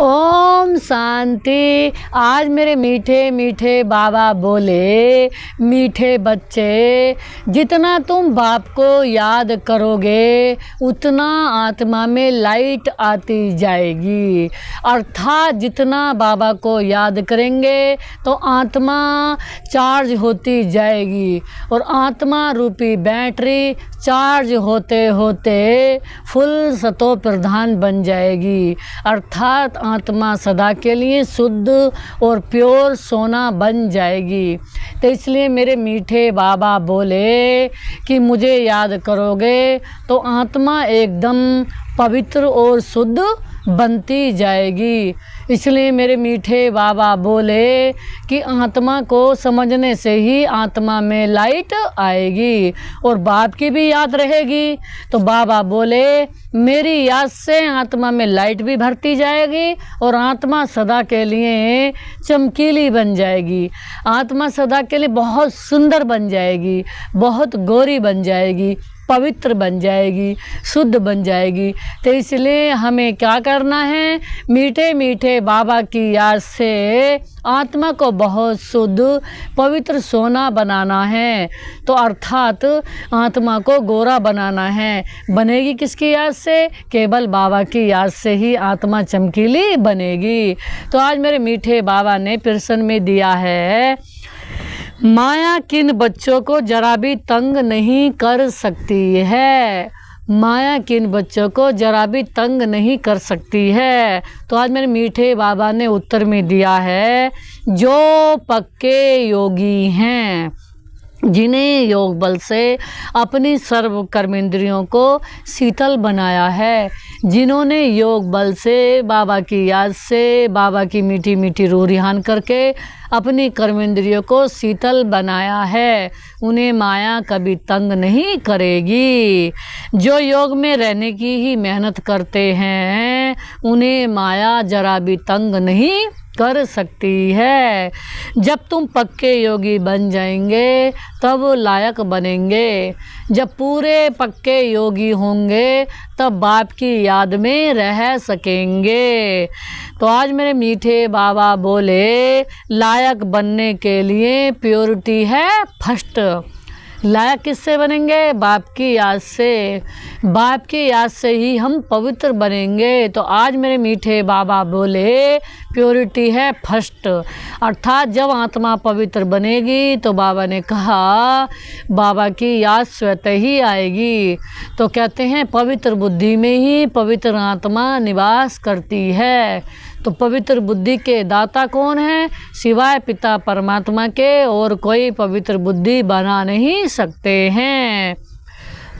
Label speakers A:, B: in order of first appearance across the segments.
A: ओम शांति। आज मेरे मीठे मीठे बाबा बोले, मीठे बच्चे, जितना तुम बाप को याद करोगे उतना आत्मा में लाइट आती जाएगी। अर्थात जितना बाबा को याद करेंगे तो आत्मा चार्ज होती जाएगी और आत्मा रूपी बैटरी चार्ज होते होते फुल सतो प्रधान बन जाएगी। अर्थात आत्मा सदा के लिए शुद्ध और प्योर सोना बन जाएगी। तो इसलिए मेरे मीठे बाबा बोले कि मुझे याद करोगे तो आत्मा एकदम पवित्र और शुद्ध बनती जाएगी। इसलिए मेरे मीठे बाबा बोले कि आत्मा को समझने से ही आत्मा में लाइट आएगी और बाप की भी याद रहेगी। तो बाबा बोले मेरी याद से आत्मा में लाइट भी भरती जाएगी और आत्मा सदा के लिए चमकीली बन जाएगी। आत्मा सदा के लिए बहुत सुंदर बन जाएगी, बहुत गोरी बन जाएगी, पवित्र बन जाएगी, शुद्ध बन जाएगी। तो इसलिए हमें क्या करना है, मीठे मीठे बाबा की याद से आत्मा को बहुत शुद्ध पवित्र सोना बनाना है। तो अर्थात आत्मा को गोरा बनाना है। बनेगी किसकी याद से? केवल बाबा की याद से ही आत्मा चमकीली बनेगी। तो आज मेरे मीठे बाबा ने प्रश्न में दिया है, माया किन बच्चों को जरा भी तंग नहीं कर सकती है? माया किन बच्चों को जरा भी तंग नहीं कर सकती है? तो आज मेरे मीठे बाबा ने उत्तर में दिया है, जो पक्के योगी हैं, जिन्हें योग बल से अपनी सर्व कर्मेंद्रियों को शीतल बनाया है, जिन्होंने योग बल से बाबा की याद से बाबा की मीठी मीठी रूह रिहान करके अपनी कर्मेंद्रियों को शीतल बनाया है, उन्हें माया कभी तंग नहीं करेगी। जो योग में रहने की ही मेहनत करते हैं उन्हें माया जरा भी तंग नहीं कर सकती है। जब तुम पक्के योगी बन जाएंगे तब लायक बनेंगे। जब पूरे पक्के योगी होंगे तब बाप की याद में रह सकेंगे। तो आज मेरे मीठे बाबा बोले, लायक बनने के लिए प्योरिटी है फर्स्ट। लायक किससे बनेंगे? बाप की याद से। बाप की याद से ही हम पवित्र बनेंगे। तो आज मेरे मीठे बाबा बोले प्योरिटी है फर्स्ट। अर्थात जब आत्मा पवित्र बनेगी तो बाबा ने कहा बाबा की याद स्वतः ही आएगी। तो कहते हैं पवित्र बुद्धि में ही पवित्र आत्मा निवास करती है। तो पवित्र बुद्धि के दाता कौन है? सिवाय पिता परमात्मा के और कोई पवित्र बुद्धि बना नहीं सकते हैं।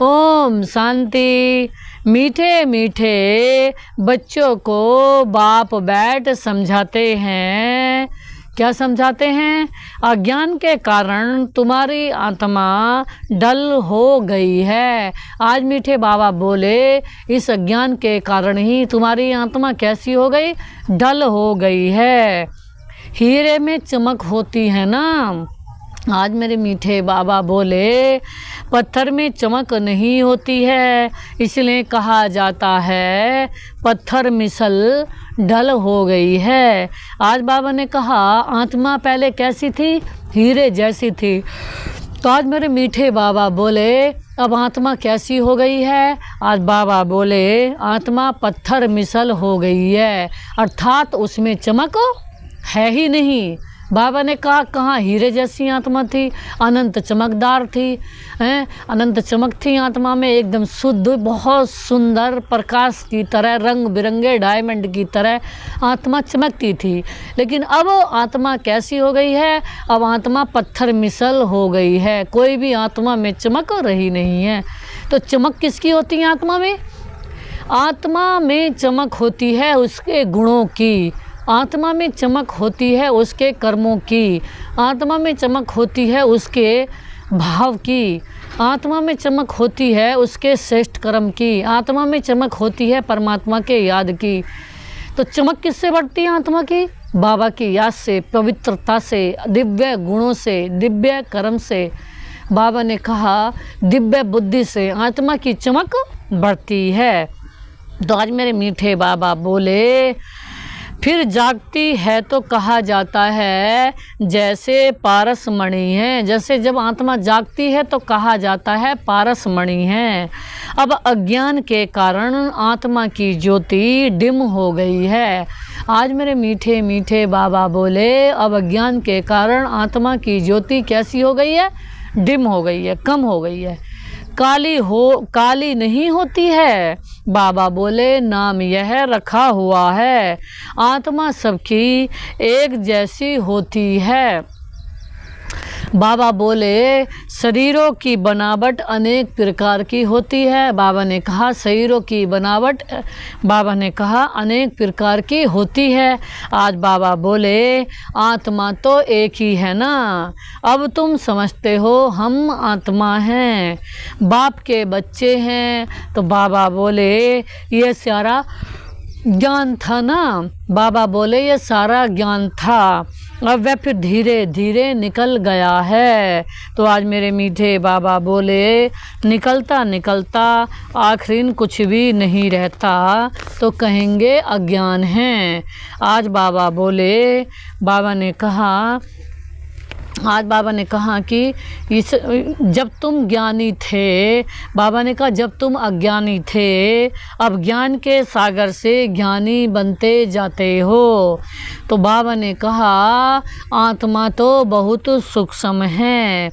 A: ओम शांति। मीठे मीठे बच्चों को बाप बैठ समझाते हैं। क्या समझाते हैं? अज्ञान के कारण तुम्हारी आत्मा डल हो गई है। आज मीठे बाबा बोले इस अज्ञान के कारण ही तुम्हारी आत्मा कैसी हो गई? डल हो गई है। हीरे में चमक होती है ना। आज मेरे मीठे बाबा बोले पत्थर में चमक नहीं होती है, इसलिए कहा जाता है पत्थर मिसल ढल हो गई है। आज बाबा ने कहा आत्मा पहले कैसी थी? हीरे जैसी थी। तो आज मेरे मीठे बाबा बोले अब आत्मा कैसी हो गई है? आज बाबा बोले आत्मा पत्थर मिसल हो गई है, अर्थात उसमें चमक है ही नहीं। बाबा ने कहा कहाँ हीरे जैसी आत्मा थी, अनंत चमकदार थी, हैं? अनंत चमक थी आत्मा में, एकदम शुद्ध, बहुत सुंदर प्रकाश की तरह, रंग बिरंगे डायमंड की तरह आत्मा चमकती थी। लेकिन अब आत्मा कैसी हो गई है? अब आत्मा पत्थर मिसल हो गई है, कोई भी आत्मा में चमक रही नहीं है। तो चमक किसकी होती है आत्मा में? आत्मा में चमक होती है उसके गुणों की, आत्मा में चमक होती है उसके कर्मों की, आत्मा में चमक होती है उसके भाव की, आत्मा में चमक होती है उसके श्रेष्ठ कर्म की, आत्मा में चमक होती है परमात्मा के याद की। तो चमक किससे बढ़ती है आत्मा की? बाबा की याद से, पवित्रता से, दिव्य गुणों से, दिव्य कर्म से। बाबा ने कहा दिव्य बुद्धि से आत्मा की चमक बढ़ती है। तो आज मेरे मीठे बाबा बोले फिर जागती है तो कहा जाता है जैसे पारस मणि है। जैसे जब आत्मा जागती है तो कहा जाता है पारस मणि है। अब अज्ञान के कारण आत्मा की ज्योति डिम हो गई है। आज मेरे मीठे मीठे बाबा बोले, अब अज्ञान के कारण आत्मा की ज्योति कैसी हो गई है? डिम हो गई है, कम हो गई है। काली नहीं होती है। बाबा बोले, नाम यह रखा हुआ है। आत्मा सबकी एक जैसी होती है। बाबा बोले, शरीरों की बनावट अनेक प्रकार की होती है। बाबा ने कहा शरीरों की बनावट, बाबा ने कहा अनेक प्रकार की होती है। आज बाबा बोले, आत्मा तो एक ही है ना। अब तुम समझते हो हम आत्मा हैं, बाप के बच्चे हैं। तो बाबा बोले, ये सारा ज्ञान था ना। बाबा बोले, ये सारा ज्ञान था, अब वह फिर धीरे धीरे निकल गया है। तो आज मेरे मीठे बाबा बोले, निकलता निकलता आखिर कुछ भी नहीं रहता तो कहेंगे अज्ञान है। आज बाबा बोले, बाबा ने कहा, आज बाबा ने कहा कि इस जब तुम ज्ञानी थे, बाबा ने कहा जब तुम अज्ञानी थे, अब ज्ञान के सागर से ज्ञानी बनते जाते हो। तो बाबा ने कहा आत्मा तो बहुत सूक्ष्म है,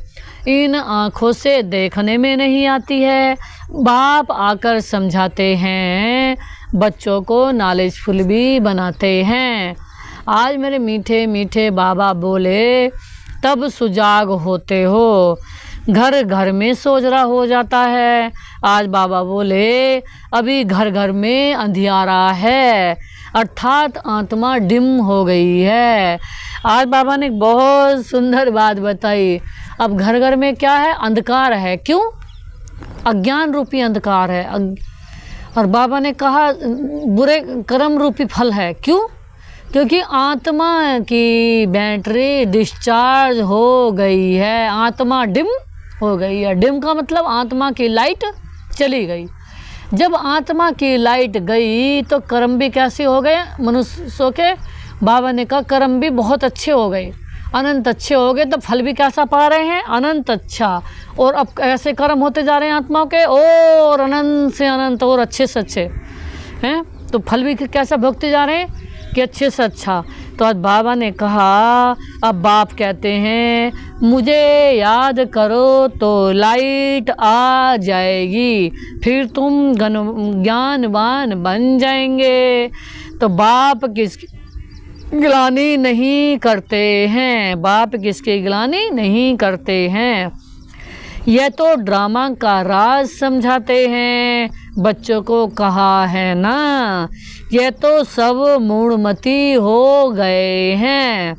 A: इन आँखों से देखने में नहीं आती है। बाप आकर समझाते हैं, बच्चों को नॉलेजफुल भी बनाते हैं। आज मेरे मीठे मीठे बाबा बोले, तब सुजाग होते हो, घर घर में सोजरा हो जाता है। आज बाबा बोले, अभी घर घर में अंधियारा है, अर्थात आत्मा डिम हो गई है। आज बाबा ने बहुत सुंदर बात बताई। अब घर घर में क्या है? अंधकार है। क्यों? अज्ञान रूपी अंधकार है। और बाबा ने कहा बुरे कर्म रूपी फल है। क्यों? क्योंकि आत्मा की बैटरी डिस्चार्ज हो गई है, आत्मा डिम हो गई है। डिम का मतलब आत्मा की लाइट चली गई। जब आत्मा की लाइट गई तो कर्म भी कैसे हो गए मनुष्यों के? बाबा ने कहा कर्म भी बहुत अच्छे हो गए, अनंत अच्छे हो गए। तो फल भी कैसा पा रहे हैं? अनंत अच्छा। और अब ऐसे कर्म होते जा रहे हैं आत्माओं के, और अनंत से अनंत और अच्छे से अच्छे हैं। तो फल भी कैसा भोगते जा रहे हैं कि अच्छे से अच्छा। तो आज बाबा ने कहा, अब बाप कहते हैं मुझे याद करो तो लाइट आ जाएगी, फिर तुम ज्ञानवान बन जाएंगे। तो बाप किसकी गिलानी नहीं करते हैं, बाप किसकी गिलानी नहीं करते हैं। यह तो ड्रामा का राज समझाते हैं, बच्चों को कहा है ना। ये तो सब मूढ़मती हो गए हैं।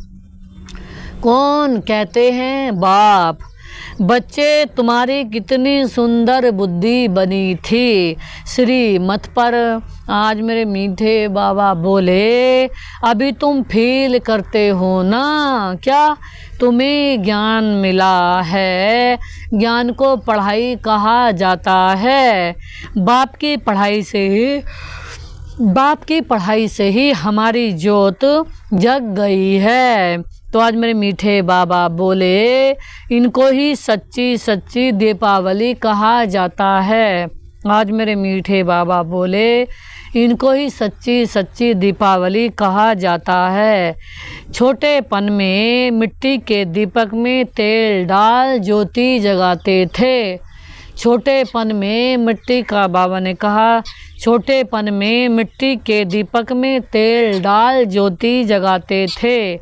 A: कौन कहते हैं? बाप। बच्चे तुम्हारी कितनी सुंदर बुद्धि बनी थी श्रीमत पर। आज मेरे मीठे बाबा बोले, अभी तुम फील करते हो ना क्या तुम्हें ज्ञान मिला है। ज्ञान को पढ़ाई कहा जाता है। बाप की पढ़ाई से ही हमारी ज्योत जग गई है। तो आज मेरे मीठे बाबा बोले, इनको ही सच्ची सच्ची दीपावली कहा जाता है। आज मेरे मीठे बाबा बोले, इनको ही सच्ची सच्ची दीपावली कहा जाता है। छोटेपन में मिट्टी के दीपक में तेल डाल ज्योति जगाते थे। छोटेपन में मिट्टी का, बाबा ने कहा छोटेपन में मिट्टी के दीपक में तेल डाल ज्योति जगाते थे।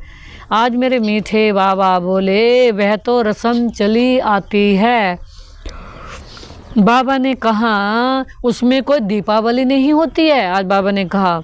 A: आज मेरे मीठे बाबा बोले, वह तो रस्म चली आती है। बाबा ने कहा उसमें कोई दीपावली नहीं होती है। आज बाबा ने कहा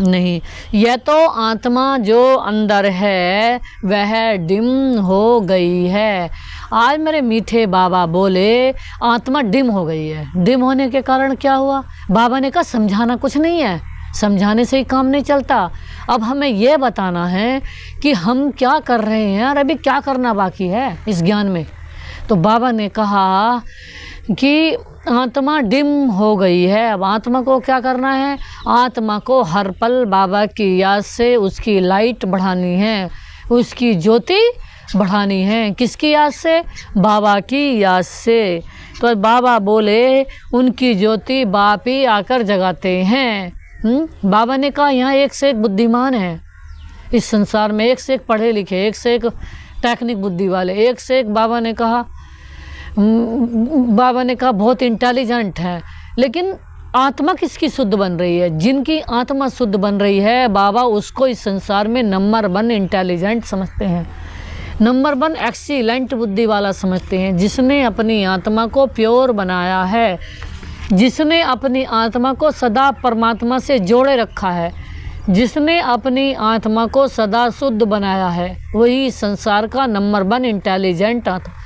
A: नहीं, यह तो आत्मा जो अंदर है वह डिम हो गई है। आज मेरे मीठे बाबा बोले, आत्मा डिम हो गई है। डिम होने के कारण क्या हुआ? बाबा ने कहा समझाना कुछ नहीं है, समझाने से ही काम नहीं चलता। अब हमें यह बताना है कि हम क्या कर रहे हैं और अभी क्या करना बाकी है इस ज्ञान में। तो बाबा ने कहा कि आत्मा डिम हो गई है। अब आत्मा को क्या करना है? आत्मा को हर पल बाबा की याद से उसकी लाइट बढ़ानी है, उसकी ज्योति बढ़ानी है। किसकी याद से? बाबा की याद से। तो बाबा बोले उनकी ज्योति बाप ही आकर जगाते हैं। बाबा ने कहा यहाँ एक से एक बुद्धिमान है इस संसार में, एक से एक पढ़े लिखे, एक से एक टेक्निक बुद्धि वाले, एक से एक बाबा ने कहा बहुत इंटेलिजेंट है। लेकिन आत्मा किसकी शुद्ध बन रही है? जिनकी आत्मा शुद्ध बन रही है बाबा उसको इस संसार में नंबर 1 इंटेलिजेंट समझते हैं, नंबर 1 एक्सीलेंट बुद्धि वाला समझते हैं। जिसने अपनी आत्मा को प्योर बनाया है, जिसने अपनी आत्मा को सदा परमात्मा से जोड़े रखा है, जिसने अपनी आत्मा को सदा शुद्ध बनाया है, वही संसार का नंबर 1 इंटेलिजेंट आत्मा।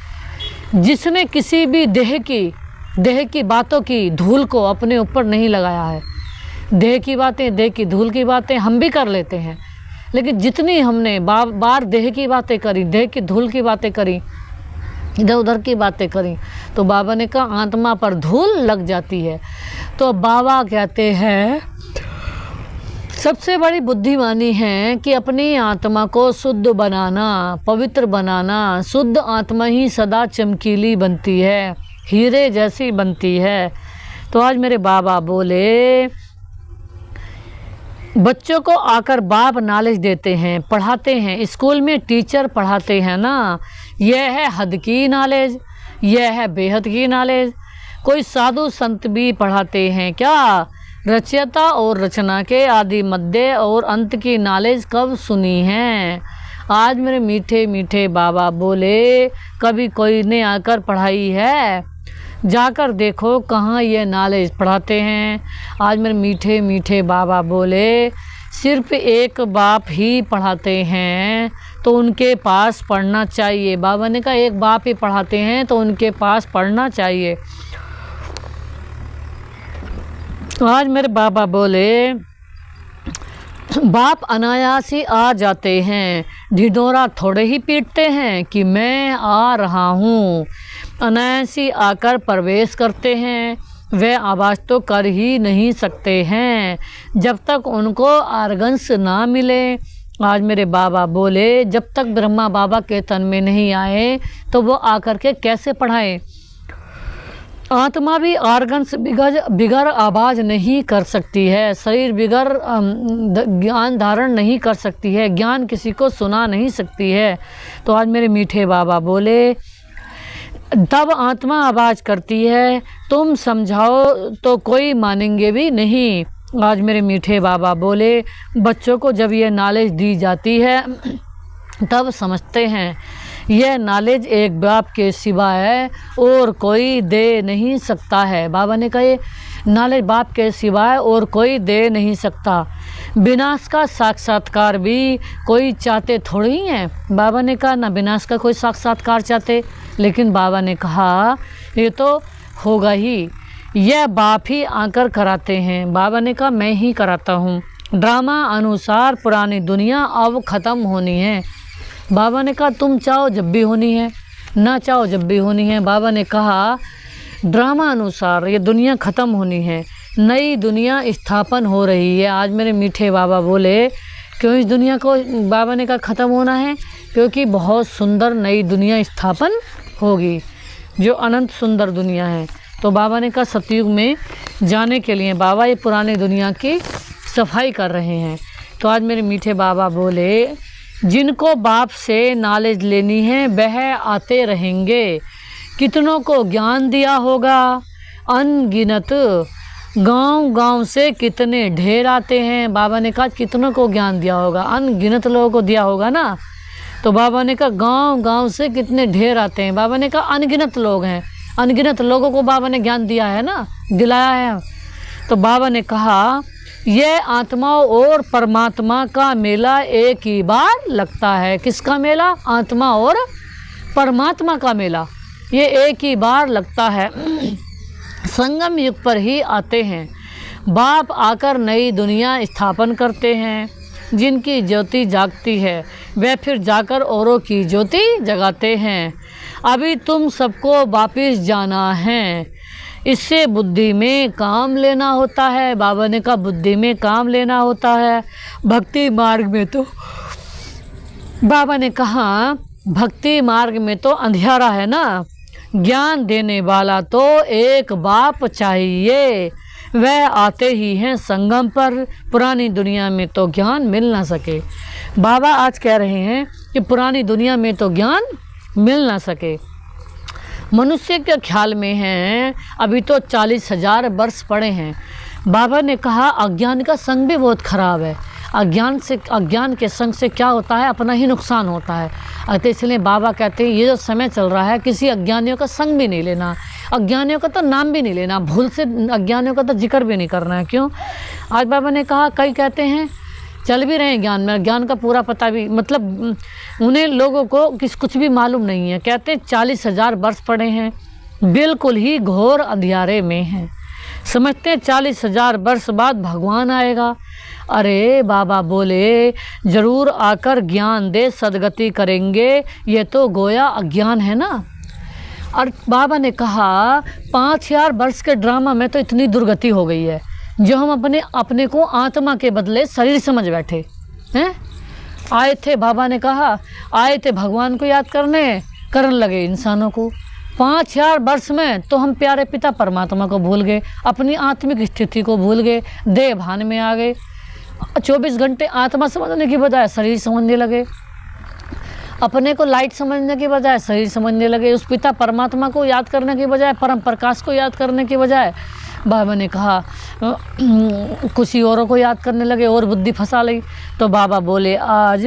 A: जिसने किसी भी देह की बातों की धूल को अपने ऊपर नहीं लगाया है। देह की बातें, देह की धूल की बातें हम भी कर लेते हैं, लेकिन जितनी हमने बार देह की बातें करी, देह की धूल की बातें करी, इधर उधर की बातें करी, तो बाबा ने कहा आत्मा पर धूल लग जाती है। तो बाबा कहते हैं सबसे बड़ी बुद्धिमानी है कि अपनी आत्मा को शुद्ध बनाना, पवित्र बनाना। शुद्ध आत्मा ही सदा चमकीली बनती है, हीरे जैसी बनती है। तो आज मेरे बाबा बोले बच्चों को आकर बाप नॉलेज देते हैं, पढ़ाते हैं। स्कूल में टीचर पढ़ाते हैं ना, यह है हद की नॉलेज, यह है बेहद की नॉलेज। कोई साधु संत भी पढ़ाते हैं क्या? रचयिता और रचना के आदि मध्य और अंत की नॉलेज कब सुनी है? आज मेरे मीठे मीठे बाबा बोले कभी कोई ने आकर पढ़ाई है? जाकर देखो कहाँ ये नॉलेज पढ़ाते हैं। आज मेरे मीठे मीठे बाबा बोले सिर्फ एक बाप ही पढ़ाते हैं तो उनके पास पढ़ना चाहिए। बाबा ने कहा एक बाप ही पढ़ाते हैं तो उनके पास पढ़ना चाहिए। आज मेरे बाबा बोले बाप अनायास ही आ जाते हैं, ढिढोरा थोड़े ही पीटते हैं कि मैं आ रहा हूँ। अनायास ही आकर प्रवेश करते हैं, वे आवाज़ तो कर ही नहीं सकते हैं जब तक उनको आर्गन्स ना मिले। आज मेरे बाबा बोले जब तक ब्रह्मा बाबा के तन में नहीं आए तो वो आकर के कैसे पढ़ाए। आत्मा भी आर्गन्स बिगर आवाज़ नहीं कर सकती है, शरीर बिगर ज्ञान धारण नहीं कर सकती है, ज्ञान किसी को सुना नहीं सकती है। तो आज मेरे मीठे बाबा बोले तब आत्मा आवाज़ करती है, तुम समझाओ तो कोई मानेंगे भी नहीं। आज मेरे मीठे बाबा बोले बच्चों को जब ये नॉलेज दी जाती है तब समझते हैं यह नॉलेज एक बाप के सिवाय और कोई दे नहीं सकता है। बाबा ने कहा ये नॉलेज बाप के सिवाय और कोई दे नहीं सकता। विनाश का साक्षात्कार भी कोई चाहते थोड़ी ही हैं। बाबा ने कहा ना विनाश का कोई साक्षात्कार चाहते, लेकिन बाबा ने कहा ये तो होगा ही, यह बाप ही आकर कराते हैं। बाबा ने कहा मैं ही कराता हूँ। ड्रामा अनुसार पुरानी दुनिया अब ख़त्म होनी है। बाबा ने कहा तुम चाहो जब भी होनी है, ना चाहो जब भी होनी है। बाबा ने कहा ड्रामा अनुसार ये दुनिया ख़त्म होनी है, नई दुनिया स्थापन हो रही है। आज मेरे मीठे बाबा बोले क्यों इस दुनिया को बाबा ने कहा ख़त्म होना है? क्योंकि बहुत सुंदर नई दुनिया स्थापन होगी जो अनंत सुंदर दुनिया है। तो बाबा ने कहा सतयुग में जाने के लिए बाबा ये पुरानी दुनिया की सफाई कर रहे हैं। तो आज मेरे मीठे बाबा बोले जिनको बाप से नॉलेज लेनी है वह आते रहेंगे। कितनों को ज्ञान दिया होगा, अनगिनत गांव से कितने ढेर आते हैं। बाबा ने कहा कितनों को ज्ञान दिया होगा, अनगिनत लोगों को दिया होगा ना। तो बाबा ने कहा गांव से कितने ढेर आते हैं। बाबा ने कहा अनगिनत लोग हैं, अनगिनत लोगों को बाबा ने ज्ञान दिया है ना, दिलाया है। तो बाबा ने कहा यह आत्मा और परमात्मा का मेला एक ही बार लगता है। किसका मेला? आत्मा और परमात्मा का मेला ये एक ही बार लगता है। संगम युग पर ही आते हैं। बाप आकर नई दुनिया स्थापन करते हैं। जिनकी ज्योति जागती है वे फिर जाकर औरों की ज्योति जगाते हैं। अभी तुम सबको वापिस जाना है, इससे बुद्धि में काम लेना होता है। बाबा ने कहा बुद्धि में काम लेना होता है। भक्ति मार्ग में तो बाबा ने कहा भक्ति मार्ग में तो अंधियारा है ना, ज्ञान देने वाला तो एक बाप चाहिए, वह आते ही हैं संगम पर। पुरानी दुनिया में तो ज्ञान मिल ना सके। बाबा आज कह रहे हैं कि पुरानी दुनिया में तो ज्ञान मिल ना सके। मनुष्य के ख्याल में हैं अभी तो 40,000 वर्ष पड़े हैं। बाबा ने कहा अज्ञान का संग भी बहुत खराब है। अज्ञान के संग से क्या होता है, अपना ही नुकसान होता है। तो इसलिए बाबा कहते हैं ये जो समय चल रहा है किसी अज्ञानियों का संग भी नहीं लेना, अज्ञानियों का तो नाम भी नहीं लेना, भूल से अज्ञानियों का तो जिक्र भी नहीं करना है। क्यों? आज बाबा ने कहा कई कहते हैं चल भी रहे हैं ज्ञान में, ज्ञान का पूरा पता भी मतलब उन्हें लोगों को कुछ भी मालूम नहीं है। कहते हैं 40,000 वर्ष पड़े हैं, बिल्कुल ही घोर अंधियारे में हैं। समझते हैं 40,000 वर्ष बाद भगवान आएगा। अरे बाबा बोले ज़रूर आकर ज्ञान दे सदगति करेंगे, ये तो गोया अज्ञान है ना। और बाबा ने कहा 5,000 वर्ष के ड्रामा में तो इतनी दुर्गति हो गई है जो हम अपने को आत्मा के बदले शरीर समझ बैठे हैं। आए थे बाबा ने कहा आए थे भगवान को याद करने लगे इंसानों को। 5,000 वर्ष में तो हम प्यारे पिता परमात्मा को भूल गए, अपनी आत्मिक स्थिति को भूल गए, देह भान में आ गए। 24 घंटे आत्मा समझने की बजाय शरीर समझने लगे, अपने को लाइट समझने की बजाय शरीर समझने लगे, उस पिता परमात्मा को याद करने की बजाय परम प्रकाश को याद करने की बजाय बाबा ने कहा कुछ ही औरों को याद करने लगे और बुद्धि फंसा ली। तो बाबा बोले आज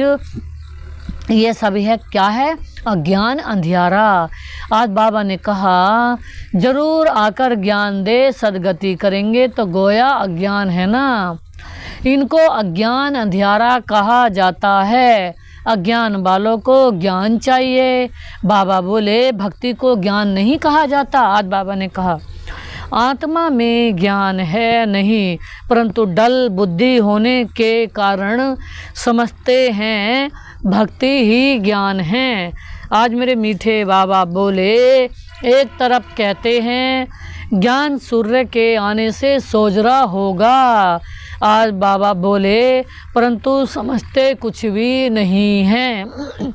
A: ये सभी है क्या है, अज्ञान अंधियारा। आज बाबा ने कहा जरूर आकर ज्ञान दे सदगति करेंगे, तो गोया अज्ञान है ना। इनको अज्ञान अंधियारा कहा जाता है। अज्ञान वालों को ज्ञान चाहिए। बाबा बोले भक्ति को ज्ञान नहीं कहा जाता। आज बाबा ने कहा आत्मा में ज्ञान है नहीं, परंतु डल बुद्धि होने के कारण समझते हैं भक्ति ही ज्ञान है। आज मेरे मीठे बाबा बोले एक तरफ कहते हैं ज्ञान सूर्य के आने से सोजरा होगा। आज बाबा बोले परंतु समझते कुछ भी नहीं हैं।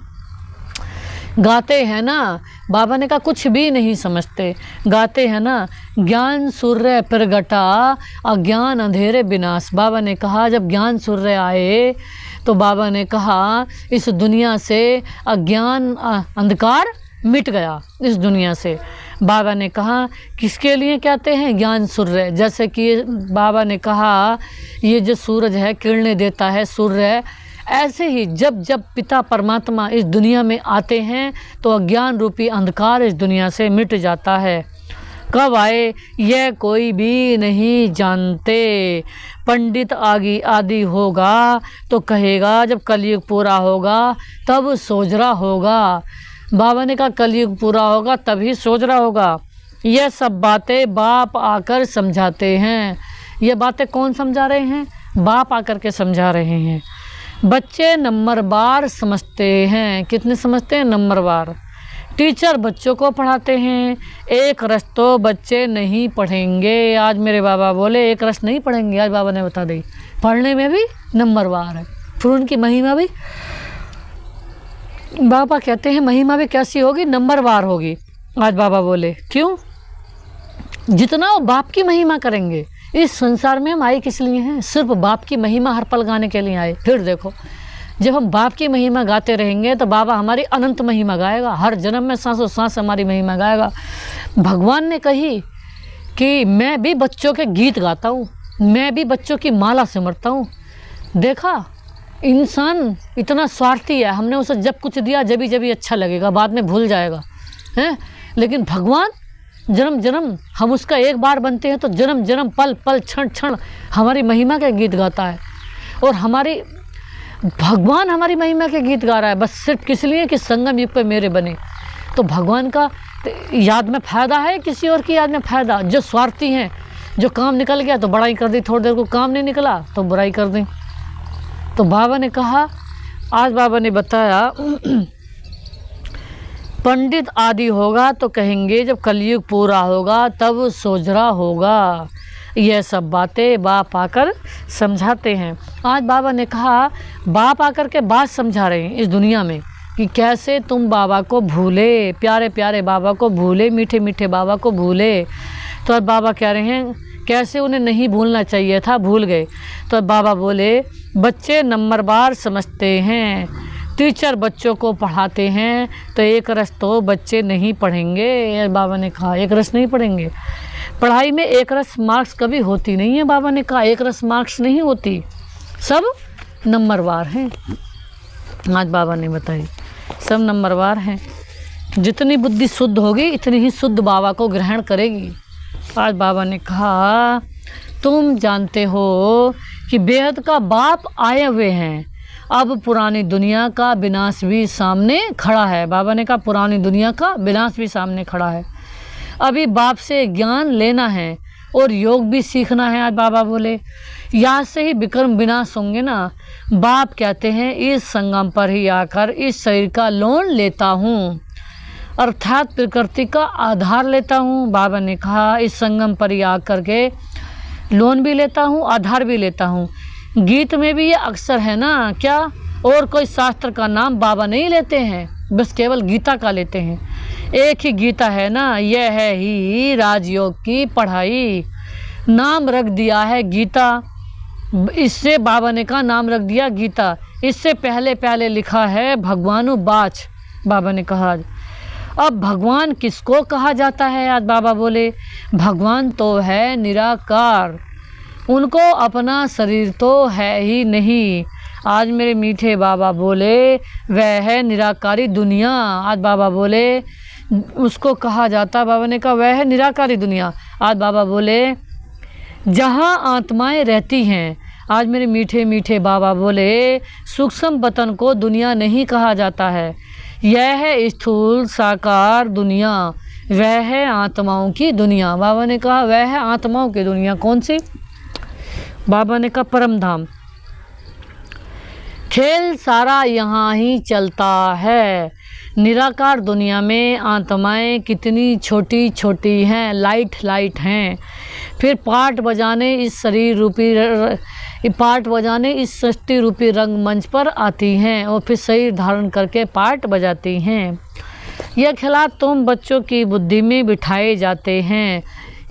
A: गाते हैं ना, बाबा ने कहा कुछ भी नहीं समझते, गाते हैं ना ज्ञान सूर्य प्रगटा अज्ञान अंधेरे विनाश। बाबा ने कहा जब ज्ञान सूर्य आए तो बाबा ने कहा इस दुनिया से अज्ञान अंधकार मिट गया इस दुनिया से। बाबा ने कहा किसके लिए कहते हैं ज्ञान सूर्य, जैसे कि बाबा ने कहा ये जो सूरज है किरणें देता है सूर्य, ऐसे ही जब जब पिता परमात्मा इस दुनिया में आते हैं तो अज्ञान रूपी अंधकार इस दुनिया से मिट जाता है। कब आए यह कोई भी नहीं जानते। पंडित आदि होगा तो कहेगा जब कलयुग पूरा होगा तब सोजरा होगा। बाबा ने कहा कलयुग पूरा होगा तभी सोजरा होगा। यह सब बातें बाप आकर समझाते हैं। ये बातें कौन समझा रहे हैं? बाप आकर के समझा रहे हैं। बच्चे नंबरवार समझते हैं। कितने समझते हैं? नंबरवार। टीचर बच्चों को पढ़ाते हैं, एक रस तो बच्चे नहीं पढ़ेंगे। आज मेरे बाबा बोले एक रस नहीं पढ़ेंगे। आज बाबा ने बता दी पढ़ने में भी नंबरवार है। फिर उनकी महिमा भी बाबा कहते हैं महिमा भी कैसी होगी? नंबरवार होगी। आज बाबा बोले क्यों? जितना वो बाप की महिमा करेंगे। इस संसार में हम आए किस लिए हैं? सिर्फ बाप की महिमा हर पल गाने के लिए आए। फिर देखो जब हम बाप की महिमा गाते रहेंगे तो बाबा हमारी अनंत महिमा गाएगा, हर जन्म में सांसों सांस हमारी महिमा गाएगा। भगवान ने कही कि मैं भी बच्चों के गीत गाता हूँ, मैं भी बच्चों की माला सिमरता हूँ। देखा इंसान इतना स्वार्थी है, हमने उसे जब कुछ दिया जभी जभी अच्छा लगेगा, बाद में भूल जाएगा हैं। लेकिन भगवान जन्म जन्म हम उसका एक बार बनते हैं तो जन्म जन्म पल पल क्षण क्षण हमारी महिमा के गीत गाता है। और हमारी भगवान हमारी महिमा के गीत गा रहा है बस सिर्फ किस लिए कि संगम युग पे मेरे बने। तो भगवान का याद में फ़ायदा है, किसी और की याद में फ़ायदा। जो स्वार्थी हैं, जो काम निकल गया तो बड़ाई कर दी, थोड़ी देर को काम नहीं निकला तो बुराई कर दी। तो बाबा ने कहा, आज बाबा ने बताया पंडित आदि होगा तो कहेंगे जब कलयुग पूरा होगा तब सोजरा होगा। यह सब बातें बाप आकर समझाते हैं। आज बाबा ने कहा, बाप आकर के बात समझा रहे हैं इस दुनिया में कि कैसे तुम बाबा को भूले, प्यारे प्यारे बाबा को भूले, मीठे मीठे बाबा को भूले। तो अब बाबा कह रहे हैं कैसे उन्हें नहीं भूलना चाहिए था, भूल गए। तो बाबा बोले, बच्चे नंबरवार समझते हैं, टीचर बच्चों को पढ़ाते हैं तो एक रस तो बच्चे नहीं पढ़ेंगे। बाबा ने कहा एक रस नहीं पढ़ेंगे, पढ़ाई में एक रस मार्क्स कभी होती नहीं है। बाबा ने कहा एक रस मार्क्स नहीं होती, सब नंबरवार हैं। आज बाबा ने बताई सब नंबरवार हैं। जितनी बुद्धि शुद्ध होगी इतनी ही शुद्ध बाबा को ग्रहण करेगी। आज बाबा ने कहा, तुम जानते हो कि बेहद का बाप आए हुए हैं, अब पुरानी दुनिया का विनाश भी सामने खड़ा है। बाबा ने कहा पुरानी दुनिया का विनाश भी सामने खड़ा है, अभी बाप से ज्ञान लेना है और योग भी सीखना है। आज बाबा बोले यहाँ से ही विक्रम विनाश होंगे ना। बाप कहते हैं इस संगम पर ही आकर इस शरीर का लोन लेता हूँ, अर्थात प्रकृति का आधार लेता हूँ। बाबा ने कहा इस संगम पर ही आकर के लोन भी लेता हूँ, आधार भी लेता हूँ। गीत में भी ये अक्सर है ना क्या, और कोई शास्त्र का नाम बाबा नहीं लेते हैं, बस केवल गीता का लेते हैं। एक ही गीता है ना, यह है ही राजयोग की पढ़ाई, नाम रख दिया है गीता। इससे बाबा ने कहा नाम रख दिया गीता, इससे पहले पहले लिखा है भगवानु बाच। बाबा ने कहा अब भगवान किसको कहा जाता है। आज बाबा बोले भगवान तो है निराकार, उनको अपना शरीर तो है ही नहीं। आज मेरे मीठे बाबा बोले वह है निराकारी दुनिया। आज बाबा बोले उसको कहा जाता, बाबा ने कहा वह है निराकारी दुनिया। आज बाबा बोले जहाँ आत्माएं रहती हैं। आज मेरे मीठे मीठे बाबा बोले सूक्ष्म वतन को दुनिया नहीं कहा जाता है, यह है स्थूल साकार दुनिया, वह है आत्माओं की दुनिया। बाबा ने कहा वह है आत्माओं की दुनिया, कौन सी। बाबा ने कहा परम धाम। खेल सारा यहाँ ही चलता है, निराकार दुनिया में आत्माएं कितनी छोटी छोटी हैं, लाइट लाइट हैं। फिर पाठ बजाने इस शरीर रूपी पाठ बजाने इस सृष्टि रूपी रंगमंच पर आती हैं और फिर शरीर धारण करके पाठ बजाती हैं। यह खिला तुम बच्चों की बुद्धि में बिठाए जाते हैं,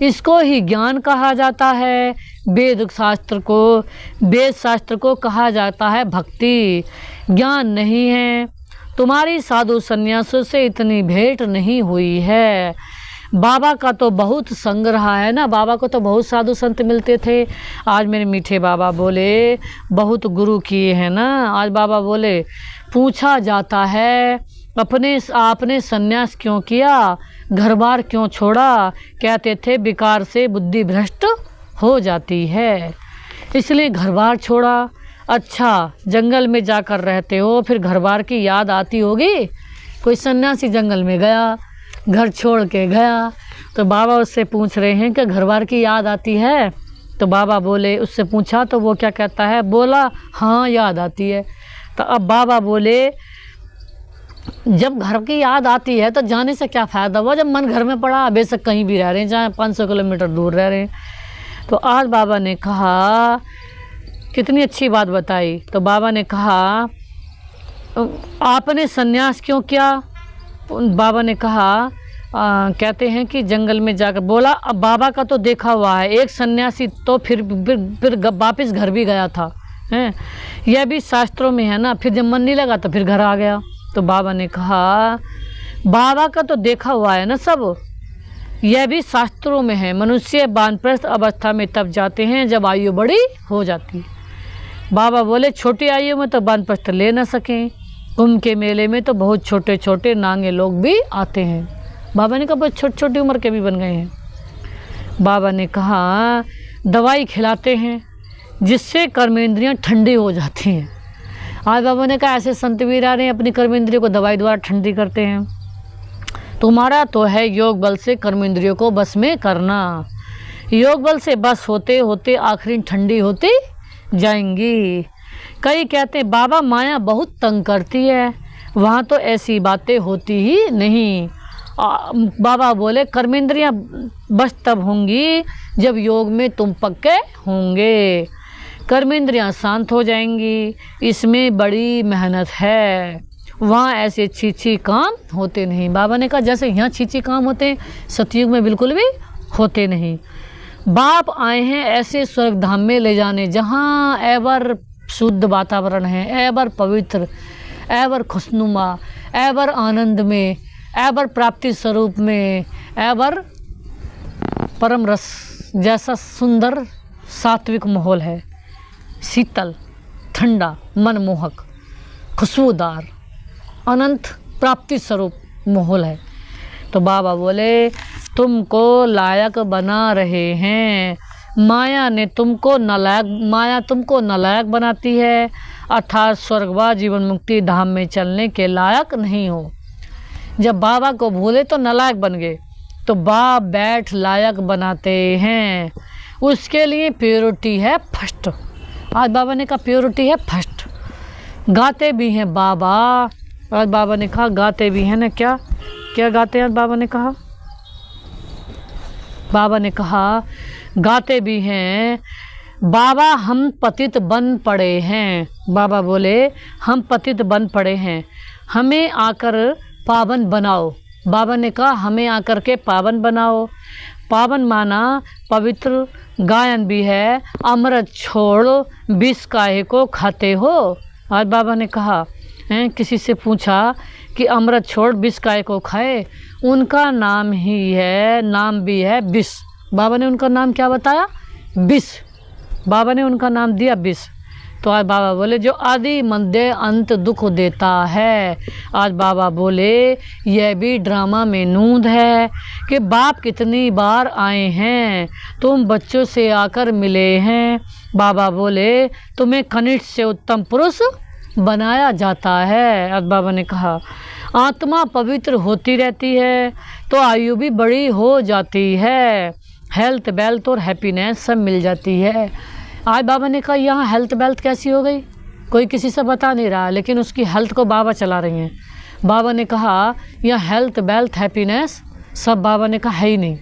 A: इसको ही ज्ञान कहा जाता है। वेद शास्त्र को कहा जाता है भक्ति, ज्ञान नहीं है। तुम्हारी साधु संन्यासों से इतनी भेंट नहीं हुई है। बाबा का तो बहुत संग रहा है ना, बाबा को तो बहुत साधु संत मिलते थे। आज मेरे मीठे बाबा बोले बहुत गुरु किए हैं ना। आज बाबा बोले पूछा जाता है आपने संन्यास क्यों किया, घर बार क्यों छोड़ा। कहते थे विकार से बुद्धि भ्रष्ट हो जाती है, इसलिए घर बार छोड़ा। अच्छा जंगल में जाकर रहते हो, फिर घर बार की याद आती होगी। कोई सन्यासी जंगल में गया, घर छोड़ के गया, तो बाबा उससे पूछ रहे हैं कि घर बार की याद आती है। तो बाबा बोले, उससे पूछा तो वो क्या कहता है, बोला हाँ याद आती है। तो अब बाबा बोले जब घर की याद आती है तो जाने से क्या फ़ायदा हुआ, जब मन घर में पड़ा, बेशक कहीं भी रह रहे हैं, चाहे 500 किलोमीटर दूर रह रहे हैं। तो आज बाबा ने कहा कितनी अच्छी बात बताई। तो बाबा ने कहा आपने सन्यास क्यों किया। बाबा ने कहा कहते हैं कि जंगल में जाकर बोला। अब बाबा का तो देखा हुआ है, एक सन्यासी तो फिर वापस घर भी गया था, हैं, यह भी शास्त्रों में है ना। फिर जब मन नहीं लगा तो फिर घर आ गया। तो बाबा ने कहा बाबा का तो देखा हुआ है ना सब, यह भी शास्त्रों में है। मनुष्य वानप्रस्थ अवस्था में तब जाते हैं जब आयु बड़ी हो जाती है। बाबा बोले छोटी आयु में तो वानप्रस्थ ले न सकें, कुंभ के मेले में तो बहुत छोटे छोटे नांगे लोग भी आते हैं। बाबा ने कहा बहुत छोटी छोटी उम्र के भी बन गए हैं। बाबा ने कहा दवाई खिलाते हैं जिससे कर्मेंद्रियां ठंडी हो जाती हैं। आज बाबा ने कहा ऐसे संत भी रह रहे हैं अपनी कर्मेंद्रियों को दवाई द्वारा ठंडी करते हैं। तुम्हारा तो है योग बल से कर्मेंद्रियों को बस में करना, योग बल से बस होते होते आखिरी ठंडी होती जाएंगी। कई कहते हैं बाबा माया बहुत तंग करती है, वहाँ तो ऐसी बातें होती ही नहीं। बाबा बोले कर्मेंद्रियाँ बस तब होंगी जब योग में तुम पक्के होंगे, कर्मेंद्रियाँ शांत हो जाएंगी, इसमें बड़ी मेहनत है। वहाँ ऐसे छी काम होते नहीं। बाबा ने कहा जैसे यहाँ छी काम होते हैं, सतयुग में बिल्कुल भी होते नहीं। बाप आए हैं ऐसे स्वर्ग धाम में ले जाने, जहाँ एवर शुद्ध वातावरण है, एवर पवित्र, एवर खुशनुमा, एवर आनंद में, एवर प्राप्ति स्वरूप में, एवर परम रस जैसा सुंदर सात्विक माहौल है, शीतल, ठंडा, मनमोहक, खुशबूदार, अनंत प्राप्ति स्वरूप माहौल है। तो बाबा बोले तुमको लायक बना रहे हैं, माया तुमको नालायक बनाती है, अर्थात स्वर्गवास जीवन मुक्ति धाम में चलने के लायक नहीं हो। जब बाबा को भूले तो नालायक बन गए, तो बाप बैठ लायक बनाते हैं। उसके लिए प्योरिटी है फर्स्ट। आज बाबा ने कहा प्योरिटी है फर्स्ट। गाते भी हैं बाबा, आज बाबा ने कहा गाते भी हैं ना। क्या क्या गाते हैं? बाबा ने कहा गाते भी हैं। बाबा हम पतित बन पड़े हैं। बाबा बोले हम पतित बन पड़े हैं, हमें आकर पावन बनाओ। बाबा ने कहा हमें आकर के पावन बनाओ। पावन माना पवित्र गायन भी है, अमृत छोड़ विष काहे को खाते हो। आज बाबा ने कहा किसी से पूछा कि अमृत छोड़ विष काहे को खाए, उनका नाम भी है विष। बाबा ने उनका नाम क्या बताया? विष। बाबा ने उनका नाम दिया विष। तो आज बाबा बोले जो आदि मध्य अंत दुख देता है। आज बाबा बोले यह भी ड्रामा में नूंद है कि बाप कितनी बार आए हैं, तुम बच्चों से आकर मिले हैं। बाबा बोले तुम्हें कनिष्ठ से उत्तम पुरुष बनाया जाता है। आज बाबा ने कहा आत्मा पवित्र होती रहती है तो आयु भी बड़ी हो जाती है, हेल्थ वेल्थ और हैप्पीनेस सब मिल जाती है। आज बाबा ने कहा यहाँ हेल्थ वेल्थ कैसी हो गई, कोई किसी से बता नहीं रहा, लेकिन उसकी हेल्थ को बाबा चला रही हैं। बाबा ने कहा यहाँ हेल्थ वेल्थ हैप्पीनेस सब बाबा ने कहा है ही नहीं,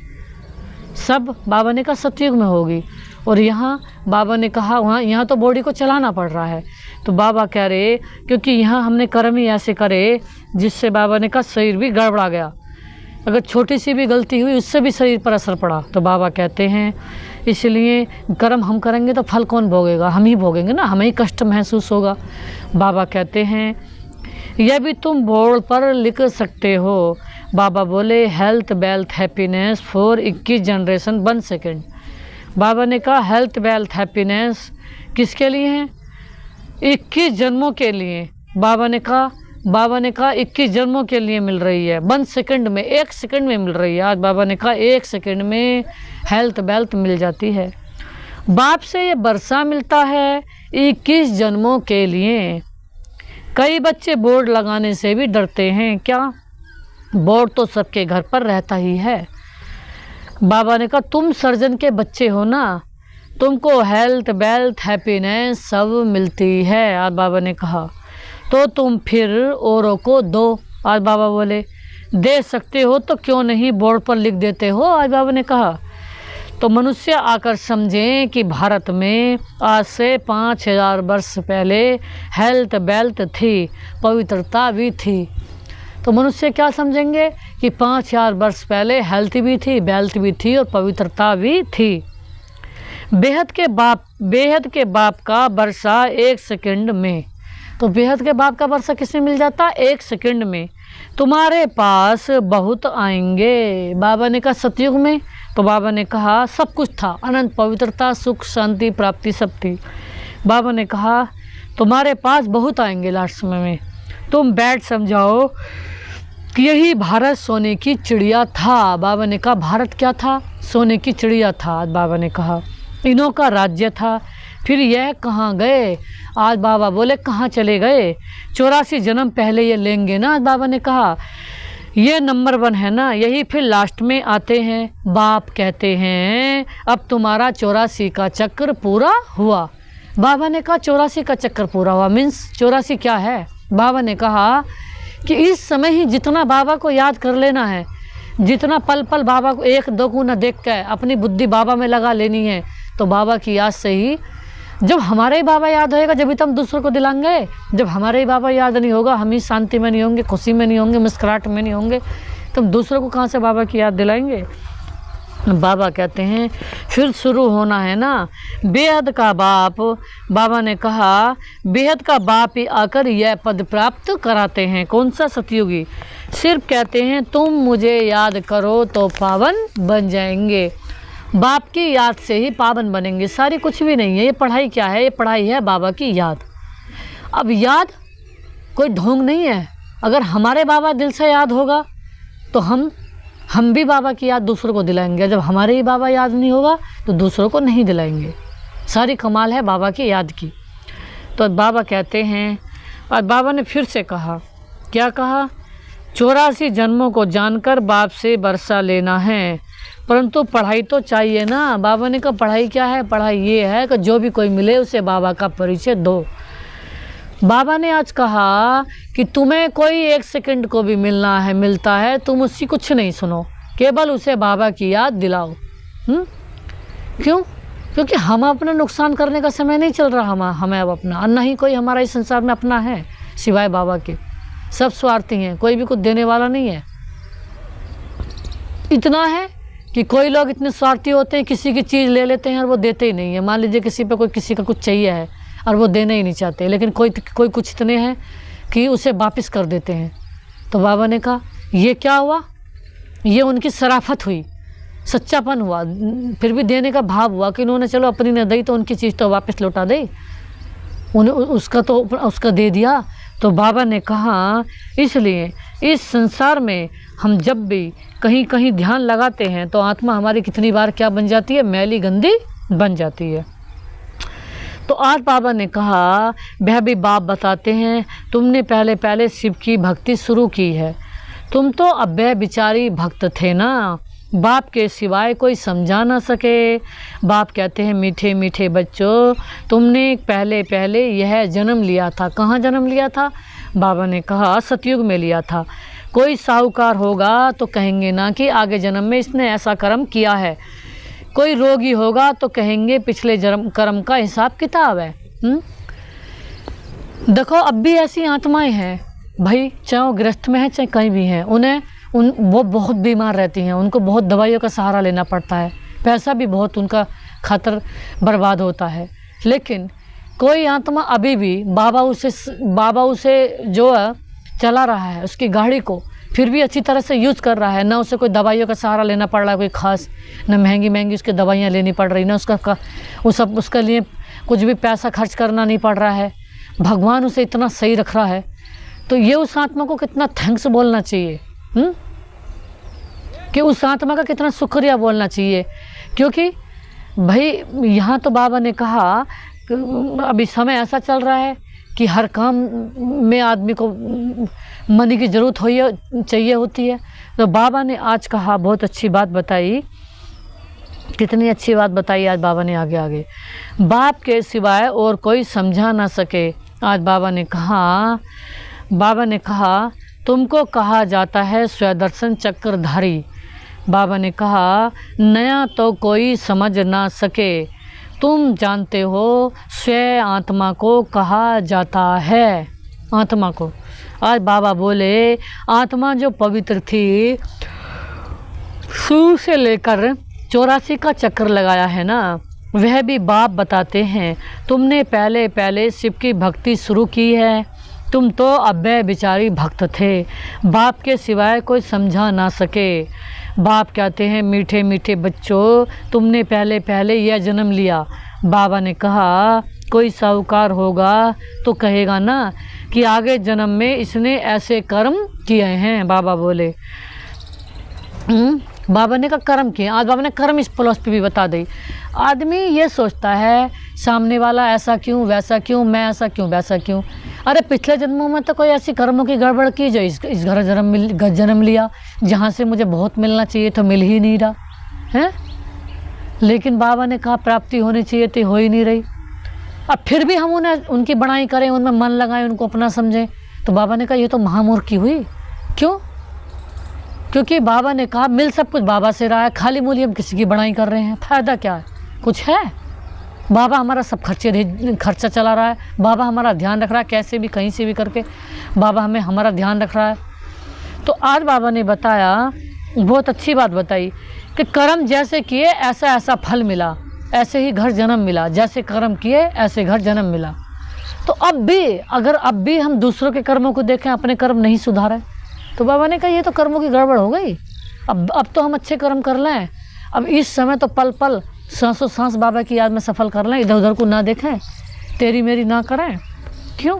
A: सब बाबा ने कहा सतयुग में होगी। और यहाँ बाबा ने कहा यहाँ तो बॉडी को चलाना पड़ रहा है। तो बाबा कह रहे क्योंकि यहाँ हमने कर्म ही ऐसे करे जिससे बाबा ने कहा शरीर भी गड़बड़ा गया, अगर छोटी सी भी गलती हुई उससे भी शरीर पर असर पड़ा। तो बाबा कहते हैं इसलिए कर्म हम करेंगे तो फल कौन भोगेगा, हम ही भोगेंगे ना, हमें ही कष्ट महसूस होगा। बाबा कहते हैं यह भी तुम बोर्ड पर लिख सकते हो। बाबा बोले health wealth happiness for 21 generation 1 सेकेंड। बाबा ने कहा हेल्थ वेल्थ हैप्पीनेस किसके लिए है? 21 जन्मों के लिए। बाबा ने कहा 21 जन्मों के लिए मिल रही है, 1 सेकंड में, 1 सेकंड में मिल रही है। आज बाबा ने कहा 1 सेकंड में हेल्थ वेल्थ मिल जाती है। बाप से ये वर्षा मिलता है 21 जन्मों के लिए। कई बच्चे बोर्ड लगाने से भी डरते हैं। क्या बोर्ड तो सबके घर पर रहता ही है। बाबा ने कहा तुम सर्जन के बच्चे हो ना, तुमको हेल्थ वेल्थ हैप्पीनेस सब मिलती है। आज बाबा ने कहा तो तुम फिर औरों को दो। आज बाबा बोले दे सकते हो तो क्यों नहीं बोर्ड पर लिख देते हो। आज बाबा ने कहा तो मनुष्य आकर समझें कि भारत में आज से 5000 वर्ष पहले हेल्थ वेल्थ थी, पवित्रता भी थी। तो मनुष्य क्या समझेंगे कि 5000 वर्ष पहले हेल्थ भी थी, वेल्थ भी थी और पवित्रता भी थी। बेहद के बाप का वर्षा 1 सेकंड में। तो बेहद के बाप का वर्षा किसमें मिल जाता? 1 सेकंड में। तुम्हारे पास बहुत आएंगे। बाबा ने कहा सतयुग में। तो बाबा ने कहा सब कुछ था, अनंत पवित्रता, सुख, शांति, प्राप्ति सब थी। बाबा ने कहा तुम्हारे पास बहुत आएंगे लास्ट समय में। तुम बैठ समझाओ कि यही भारत सोने की चिड़िया था। बाबा ने कहा भारत क्या था? सोने की चिड़िया था। आज बाबा ने कहा इन्हों का राज्य था। फिर यह कहाँ गए? आज बाबा बोले कहाँ चले गए? 84 जन्म पहले ये लेंगे ना। आज बाबा ने कहा ये नंबर 1 है ना, यही फिर लास्ट में आते हैं। बाप कहते हैं अब तुम्हारा 84 का चक्र पूरा हुआ। बाबा ने कहा 84 का चक्कर पूरा हुआ मीन्स 84 क्या है? बाबा ने कहा कि इस समय ही जितना बाबा को याद कर लेना है, जितना पल पल बाबा को एक दो गुना देख के अपनी बुद्धि बाबा में लगा लेनी है, तो बाबा की याद से ही, जब हमारे ही बाबा याद होएगा जब भी तो हम दूसरों को दिलाएंगे। जब हमारे ही बाबा याद नहीं होगा, हम ही शांति में नहीं होंगे, खुशी में नहीं होंगे, मुस्कुराहट में नहीं होंगे, तो हम दूसरों को कहाँ से बाबा की याद दिलाएंगे। बाबा कहते हैं फिर शुरू होना है ना बेहद का बाप। बाबा ने कहा बेहद का बाप ही आकर यह पद प्राप्त कराते हैं। कौन सा सतयुगी? सिर्फ कहते हैं तुम मुझे याद करो तो पावन बन जाएंगे। बाप की याद से ही पावन बनेंगे, सारी कुछ भी नहीं है। ये पढ़ाई क्या है? ये पढ़ाई है बाबा की याद। अब याद कोई ढोंग नहीं है। अगर हमारे बाबा दिल से याद होगा तो हम भी बाबा की याद दूसरों को दिलाएंगे। जब हमारे ही बाबा याद नहीं होगा तो दूसरों को नहीं दिलाएंगे। सारी कमाल है बाबा की याद की। तो बाबा कहते हैं, और बाबा ने फिर से कहा, क्या कहा? 84 जन्मों को जानकर बाप से बरसा लेना है, परंतु पढ़ाई तो चाहिए ना। बाबा ने कहा पढ़ाई क्या है? पढ़ाई ये है कि जो भी कोई मिले उसे बाबा का परिचय दो। बाबा ने आज कहा कि तुम्हें कोई एक सेकंड को भी मिलता है, तुम उसकी कुछ नहीं सुनो, केवल उसे बाबा की याद दिलाओ। क्यों? क्योंकि हम अपना नुकसान करने का समय नहीं चल रहा हमें अब अपना, और नहीं कोई हमारा इस संसार में अपना है सिवाय बाबा के। सब स्वार्थी हैं, कोई भी कुछ देने वाला नहीं है। इतना है कि कोई लोग इतने स्वार्थी होते हैं, किसी की चीज़ ले लेते हैं और वो देते ही नहीं है। मान लीजिए किसी पे किसी का कुछ चाहिए है और वो देना ही नहीं चाहते, लेकिन कोई कुछ इतने हैं कि उसे वापस कर देते हैं। तो बाबा ने कहा ये क्या हुआ? ये उनकी शराफत हुई, सच्चापन हुआ, फिर भी देने का भाव हुआ कि उन्होंने चलो अपनी न दी तो उनकी चीज़ तो वापस लौटा दी, उन्हें उसका दे दिया। तो बाबा ने कहा इसलिए इस संसार में हम जब भी कहीं कहीं ध्यान लगाते हैं तो आत्मा हमारी कितनी बार क्या बन जाती है? मैली गंदी बन जाती है। तो आज बाबा ने कहा वह भी बाप बताते हैं तुमने पहले पहले शिव की भक्ति शुरू की है, तुम तो अव्यय विचारी भक्त थे ना, बाप के सिवाय कोई समझा ना सके। बाप कहते हैं मीठे मीठे बच्चों, तुमने पहले पहले यह जन्म लिया था। कहाँ जन्म लिया था? बाबा ने कहा सतयुग में लिया था। कोई साहूकार होगा तो कहेंगे ना कि आगे जन्म में इसने ऐसा कर्म किया है, कोई रोगी होगा तो कहेंगे पिछले जन्म कर्म का हिसाब किताब है। देखो अब भी ऐसी आत्माएं हैं भाई, चाहे वो गृहस्थ में है चाहे कहीं भी हैं, वो बहुत बीमार रहती हैं, उनको बहुत दवाइयों का सहारा लेना पड़ता है, पैसा भी बहुत उनका खातर बर्बाद होता है। लेकिन कोई आत्मा अभी भी बाबा उसे जो है चला रहा है, उसकी गाड़ी को फिर भी अच्छी तरह से यूज़ कर रहा है, ना उसे कोई दवाइयों का सहारा लेना पड़ रहा है कोई ख़ास, ना महंगी उसकी दवाइयाँ लेनी पड़ रही, ना उसके लिए कुछ भी पैसा खर्च करना नहीं पड़ रहा है। भगवान उसे इतना सही रख रहा है, तो ये उस आत्मा को कितना थैंक्स बोलना चाहिए, कि उस आत्मा का कितना शुक्रिया बोलना चाहिए। क्योंकि भाई यहाँ तो बाबा ने कहा अभी समय ऐसा चल रहा है कि हर काम में आदमी को मनी की ज़रूरत चाहिए होती है। तो बाबा ने आज कहा बहुत अच्छी बात बताई, कितनी अच्छी बात बताई आज बाबा ने आगे बाप के सिवाय और कोई समझा ना सके। आज बाबा ने कहा तुमको कहा जाता है स्वदर्शन चक्रधारी। बाबा ने कहा नया तो कोई समझ ना सके, तुम जानते हो स्वयं आत्मा को कहा जाता है। आत्मा को आज बाबा बोले आत्मा जो पवित्र थी, शुरू से लेकर 84 का चक्र लगाया है ना, वह भी बाप बताते हैं तुमने पहले पहले शिव की भक्ति शुरू की है, तुम तो अव्यय विचारी भक्त थे, बाप के सिवाय कोई समझा ना सके। बाप कहते हैं मीठे मीठे बच्चों, तुमने पहले पहले यह जन्म लिया। बाबा ने कहा कोई साहूकार होगा तो कहेगा ना कि आगे जन्म में इसने ऐसे कर्म किए हैं। बाबा बोले बाबा ने कहा कर्म किए। आज बाबा ने कर्म इस फिलॉसफी भी बता दी। आदमी ये सोचता है सामने वाला ऐसा क्यों वैसा क्यों, मैं ऐसा क्यों वैसा क्यों। अरे पिछले जन्मों में तो कोई ऐसी कर्मों की गड़बड़ की जो इस घर जन्म लिया जहाँ से मुझे बहुत मिलना चाहिए तो मिल ही नहीं रहा है। लेकिन बाबा ने कहा प्राप्ति होनी चाहिए तो हो ही नहीं रही। अब फिर भी हम उनकी बड़ाई करें, उनमें मन लगाएं, उनको अपना समझें, तो बाबा ने कहा ये तो महामूर्खी हुई। क्यों? क्योंकि बाबा ने कहा मिल सब कुछ बाबा से रहा है, खाली मूली हम किसी की बड़ाई कर रहे हैं, फ़ायदा क्या है? कुछ है? बाबा हमारा सब खर्चा चला रहा है, बाबा हमारा ध्यान रख रहा है, कैसे भी कहीं से भी करके बाबा हमारा ध्यान रख रहा है। तो आज बाबा ने बताया, बहुत अच्छी बात बताई कि कर्म जैसे किए ऐसा ऐसा फल मिला, ऐसे ही घर जन्म मिला, जैसे कर्म किए ऐसे घर जन्म मिला। तो अब भी हम दूसरों के कर्मों को देखें, अपने कर्म नहीं सुधारे, तो बाबा ने कहा ये तो कर्मों की गड़बड़ हो गई। अब तो हम अच्छे कर्म कर लें, अब इस समय तो पल पल सांसों सांस बाबा की याद में सफल कर लें, इधर उधर को ना देखें, तेरी मेरी ना करें। क्यों?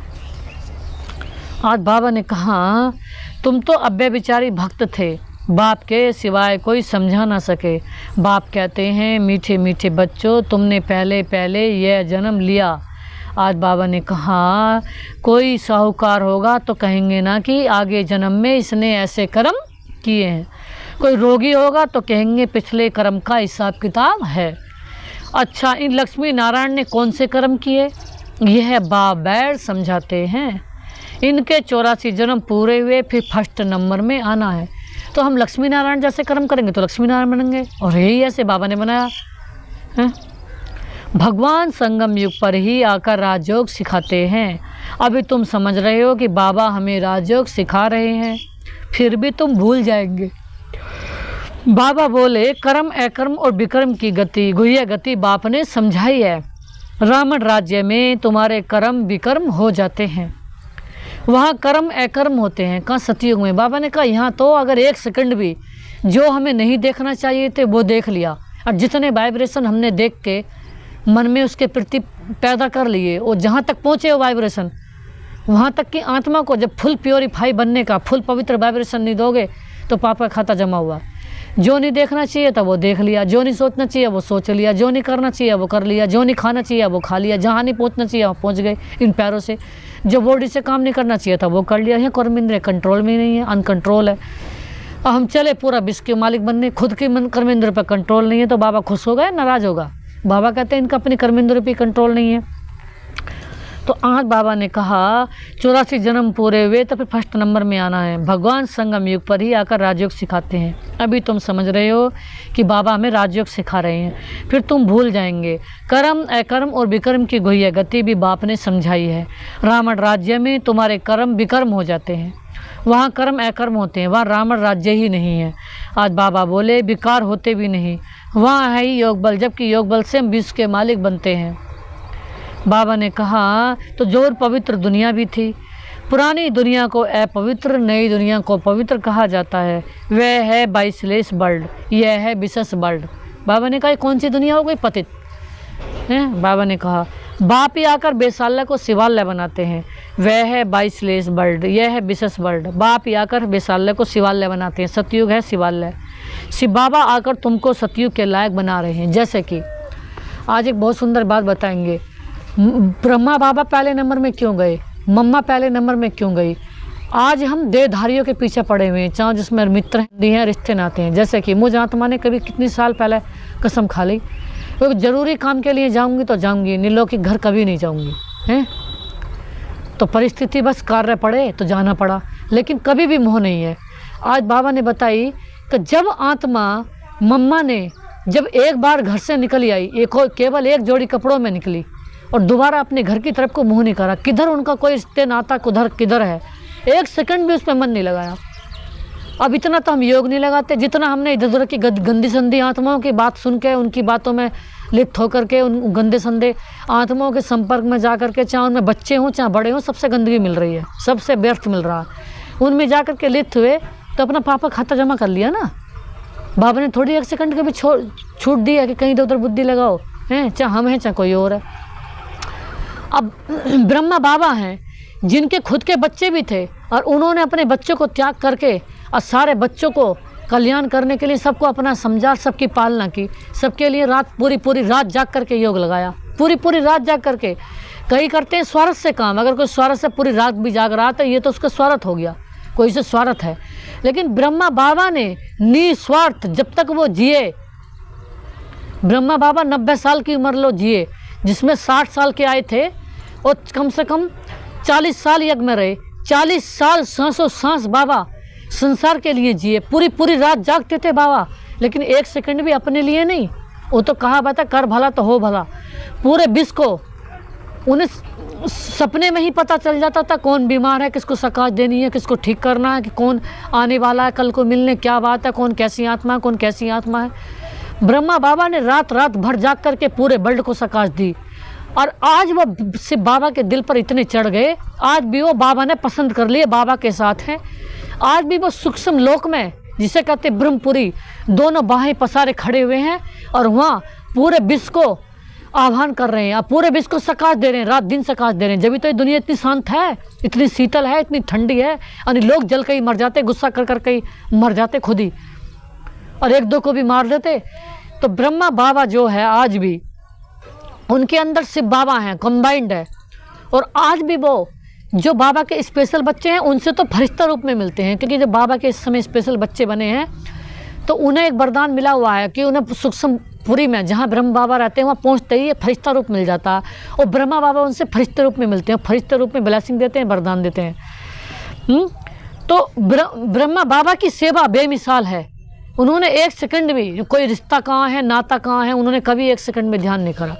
A: आज बाबा ने कहा तुम तो अव्यय विचारी भक्त थे, बाप के सिवाय कोई समझा ना सके। बाप कहते हैं मीठे मीठे बच्चों तुमने पहले पहले यह जन्म लिया। आज बाबा ने कहा कोई साहूकार होगा तो कहेंगे ना कि आगे जन्म में इसने ऐसे कर्म किए हैं, कोई रोगी होगा तो कहेंगे पिछले कर्म का हिसाब किताब है। अच्छा, इन लक्ष्मी नारायण ने कौन से कर्म किए? यह बाप बैठ समझाते हैं। इनके 84 जन्म पूरे हुए, फिर फर्स्ट नंबर में आना है। तो हम लक्ष्मी नारायण जैसे कर्म करेंगे तो लक्ष्मी नारायण बनेंगे, और यही ऐसे बाबा ने बनाया है। भगवान संगम युग पर ही आकर राजयोग सिखाते हैं। अभी तुम समझ रहे हो कि बाबा हमें राजयोग सिखा रहे हैं, फिर भी तुम भूल जाएंगे। बाबा बोले कर्म अकर्म और विकर्म की गति, गुह्य गति बाप ने समझाई है। रावण राज्य में तुम्हारे कर्म विकर्म हो जाते हैं, वहाँ कर्म अकर्म होते हैं। कहाँ? सतयुग में। बाबा ने कहा यहाँ तो अगर एक सेकंड भी जो हमें नहीं देखना चाहिए थे वो देख लिया, और जितने वाइब्रेशन हमने देख के मन में उसके प्रति पैदा कर लिए, और जहाँ तक पहुँचे वो वाइब्रेशन, वहाँ तक कि आत्मा को जब फुल प्योरीफाई बनने का, फुल पवित्र वाइब्रेशन नहीं दोगे तो पाप का खाता जमा हुआ। जो नहीं देखना चाहिए था वो देख लिया, जो नहीं सोचना चाहिए वो सोच लिया, जो नहीं करना चाहिए वो कर लिया, जो नहीं खाना चाहिए वो खा लिया, जहाँ नहीं पहुँचना चाहिए वहाँ पहुँच गए इन पैरों से। जो बॉडी से काम नहीं करना चाहिए था वो कर लिया। यह कर्म इंद्रिय कंट्रोल में नहीं है, अनकंट्रोल है। अब हम चले पूरा विश्व के मालिक बनने, खुद के मन कर्म इंद्रिय पर कंट्रोल नहीं है, तो बाबा खुश होगा या नाराज़ होगा? बाबा कहते हैं इनका अपनी कर्म इंद्रिय पर कंट्रोल नहीं है। तो आज बाबा ने कहा 84 जन्म पूरे हुए तो फिर फर्स्ट नंबर में आना है। भगवान संगम युग पर ही आकर राजयोग सिखाते हैं। अभी तुम समझ रहे हो कि बाबा हमें राजयोग सिखा रहे हैं, फिर तुम भूल जाएंगे। कर्म अकर्म और विकर्म की गुह्य गति भी बाप ने समझाई है। रावण राज्य में तुम्हारे कर्म विकर्म हो जाते हैं, वहाँ कर्म अकर्म होते हैं, वहाँ रावण राज्य ही नहीं है। आज बाबा बोले विकार होते भी नहीं, वहाँ है ही योग बल, जबकि योग बल से हम विश्व के मालिक बनते हैं। बाबा ने कहा तो जो पवित्र दुनिया भी थी, पुरानी दुनिया को अपवित्र, नई दुनिया को पवित्र कहा जाता है। वह है बाइसलेस वर्ल्ड, यह है विशेष वर्ल्ड। बाबा ने कहा कौन सी दुनिया हो गई? पतित है। बाबा ने कहा बाप ही आकर बेसाल्य को शिवालय बनाते हैं। वह है बाइसलेस वर्ल्ड, यह है विशेष वर्ल्ड। बाप ही आकर बेसाल्य को शिवालय बनाते हैं। सतयुग है शिवालय। शिव बाबा आकर तुमको सतयुग के लायक बना रहे हैं। जैसे कि आज एक बहुत सुंदर बात बताएंगे। ब्रह्मा बाबा पहले नंबर में क्यों गए? मम्मा पहले नंबर में क्यों गई? आज हम देहधारियों के पीछे पड़े हुए हैं, चाहे जिसमें मित्र हैं, रिश्ते नाते हैं। जैसे कि मुझ आत्मा ने कभी कितनी साल पहले कसम खा ली, क्योंकि ज़रूरी काम के लिए जाऊंगी तो जाऊंगी, निर्लौकिक घर कभी नहीं जाऊंगी हैं। तो परिस्थिति बस कार्य पड़े तो जाना पड़ा, लेकिन कभी भी मोह नहीं है। आज बाबा ने बताई कि जब आत्मा मम्मा ने जब एक बार घर से निकली आई, केवल एक जोड़ी कपड़ों में निकली और दोबारा अपने घर की तरफ को मुंह नहीं करा, किधर उनका कोई रिश्ते नाता किधर है, एक सेकंड भी उस पर मन नहीं लगाया। अब इतना तो हम योग नहीं लगाते जितना हमने इधर उधर की गंदी संदी आत्माओं की बात सुन के, उनकी बातों में लिप्त होकर के, उन गंदे संदे आत्माओं के संपर्क में जा करके, चाहे उनमें बच्चे हों चाहे बड़े हों, सबसे गंदगी मिल रही है, सबसे व्यर्थ मिल रहा है। उनमें जा कर के लिप्त हुए तो अपना पापा खाता जमा कर लिया ना। बाबा ने थोड़ी एक सेकंड के भी छूट दी है कि कहीं इधर उधर बुद्धि लगाओ, हैं चाहे हम हैं चाहे कोई और है। अब ब्रह्मा बाबा हैं जिनके खुद के बच्चे भी थे, और उन्होंने अपने बच्चों को त्याग करके और सारे बच्चों को कल्याण करने के लिए सबको अपना समझा, सबकी पालना की, सबके लिए पूरी रात जाग करके योग लगाया, पूरी रात जाग करके। कई करते हैं स्वार्थ से काम, अगर कोई स्वार्थ से पूरी रात भी जाग रहा था ये तो उसका स्वार्थ हो गया, कोई से स्वार्थ है। लेकिन ब्रह्मा बाबा ने निस्वार्थ जब तक वो जिए, ब्रह्मा बाबा 90 साल की उम्र लो जिए, जिसमें 60 साल के आए थे और कम से कम 40 साल यज्ञ में रहे, 40 साल सांसों सांस बाबा संसार के लिए जिए, पूरी पूरी रात जागते थे बाबा, लेकिन एक सेकंड भी अपने लिए नहीं। वो तो कहा बता कर भला तो हो भला। पूरे विश्व को उन्हें सपने में ही पता चल जाता था कौन बीमार है, किसको सकाश देनी है, किसको ठीक करना है, कि कौन आने वाला है कल को मिलने, क्या बात है, कौन कैसी आत्मा है, कौन कैसी आत्मा है। ब्रह्मा बाबा ने रात रात भर जाग करके पूरे वर्ल्ड को सकाश दी। और आज वो सिर्फ बाबा के दिल पर इतने चढ़ गए, आज भी वो बाबा ने पसंद कर लिए, बाबा के साथ हैं। आज भी वो सूक्ष्म लोक में, जिसे कहते ब्रह्मपुरी, दोनों बाहें पसारे खड़े हुए हैं और वहाँ पूरे विश्व को आह्वान कर रहे हैं, पूरे विश्व को सकाश दे रहे हैं, रात दिन सकाश दे रहे हैं। जब तो ये दुनिया इतनी शांत है, इतनी शीतल है, इतनी ठंडी है, और लोग जल के ही मर जाते, गुस्सा कर कर के ही मर जाते खुद ही, और एक दो को भी मार देते। तो ब्रह्मा बाबा जो है आज भी उनके अंदर सिर्फ बाबा हैं, कंबाइंड है। और आज भी वो जो बाबा के स्पेशल बच्चे हैं उनसे तो फरिश्ता रूप में मिलते हैं, क्योंकि जब बाबा के इस समय स्पेशल बच्चे बने हैं तो उन्हें एक वरदान मिला हुआ है कि उन्हें सूक्ष्म पुरी में जहाँ ब्रह्म बाबा रहते हैं वहाँ पहुँचते ही फरिश्ता रूप मिल जाता है, और ब्रह्मा बाबा उनसे फरिश्ते रूप में मिलते हैं, फरिश्ते रूप में ब्लेसिंग देते हैं, वरदान देते हैं। तो ब्रह्मा बाबा की सेवा बेमिसाल है। उन्होंने एक सेकंड भी कोई रिश्ता कहाँ है, नाता कहाँ है, उन्होंने कभी एक सेकंड में ध्यान नहीं करा।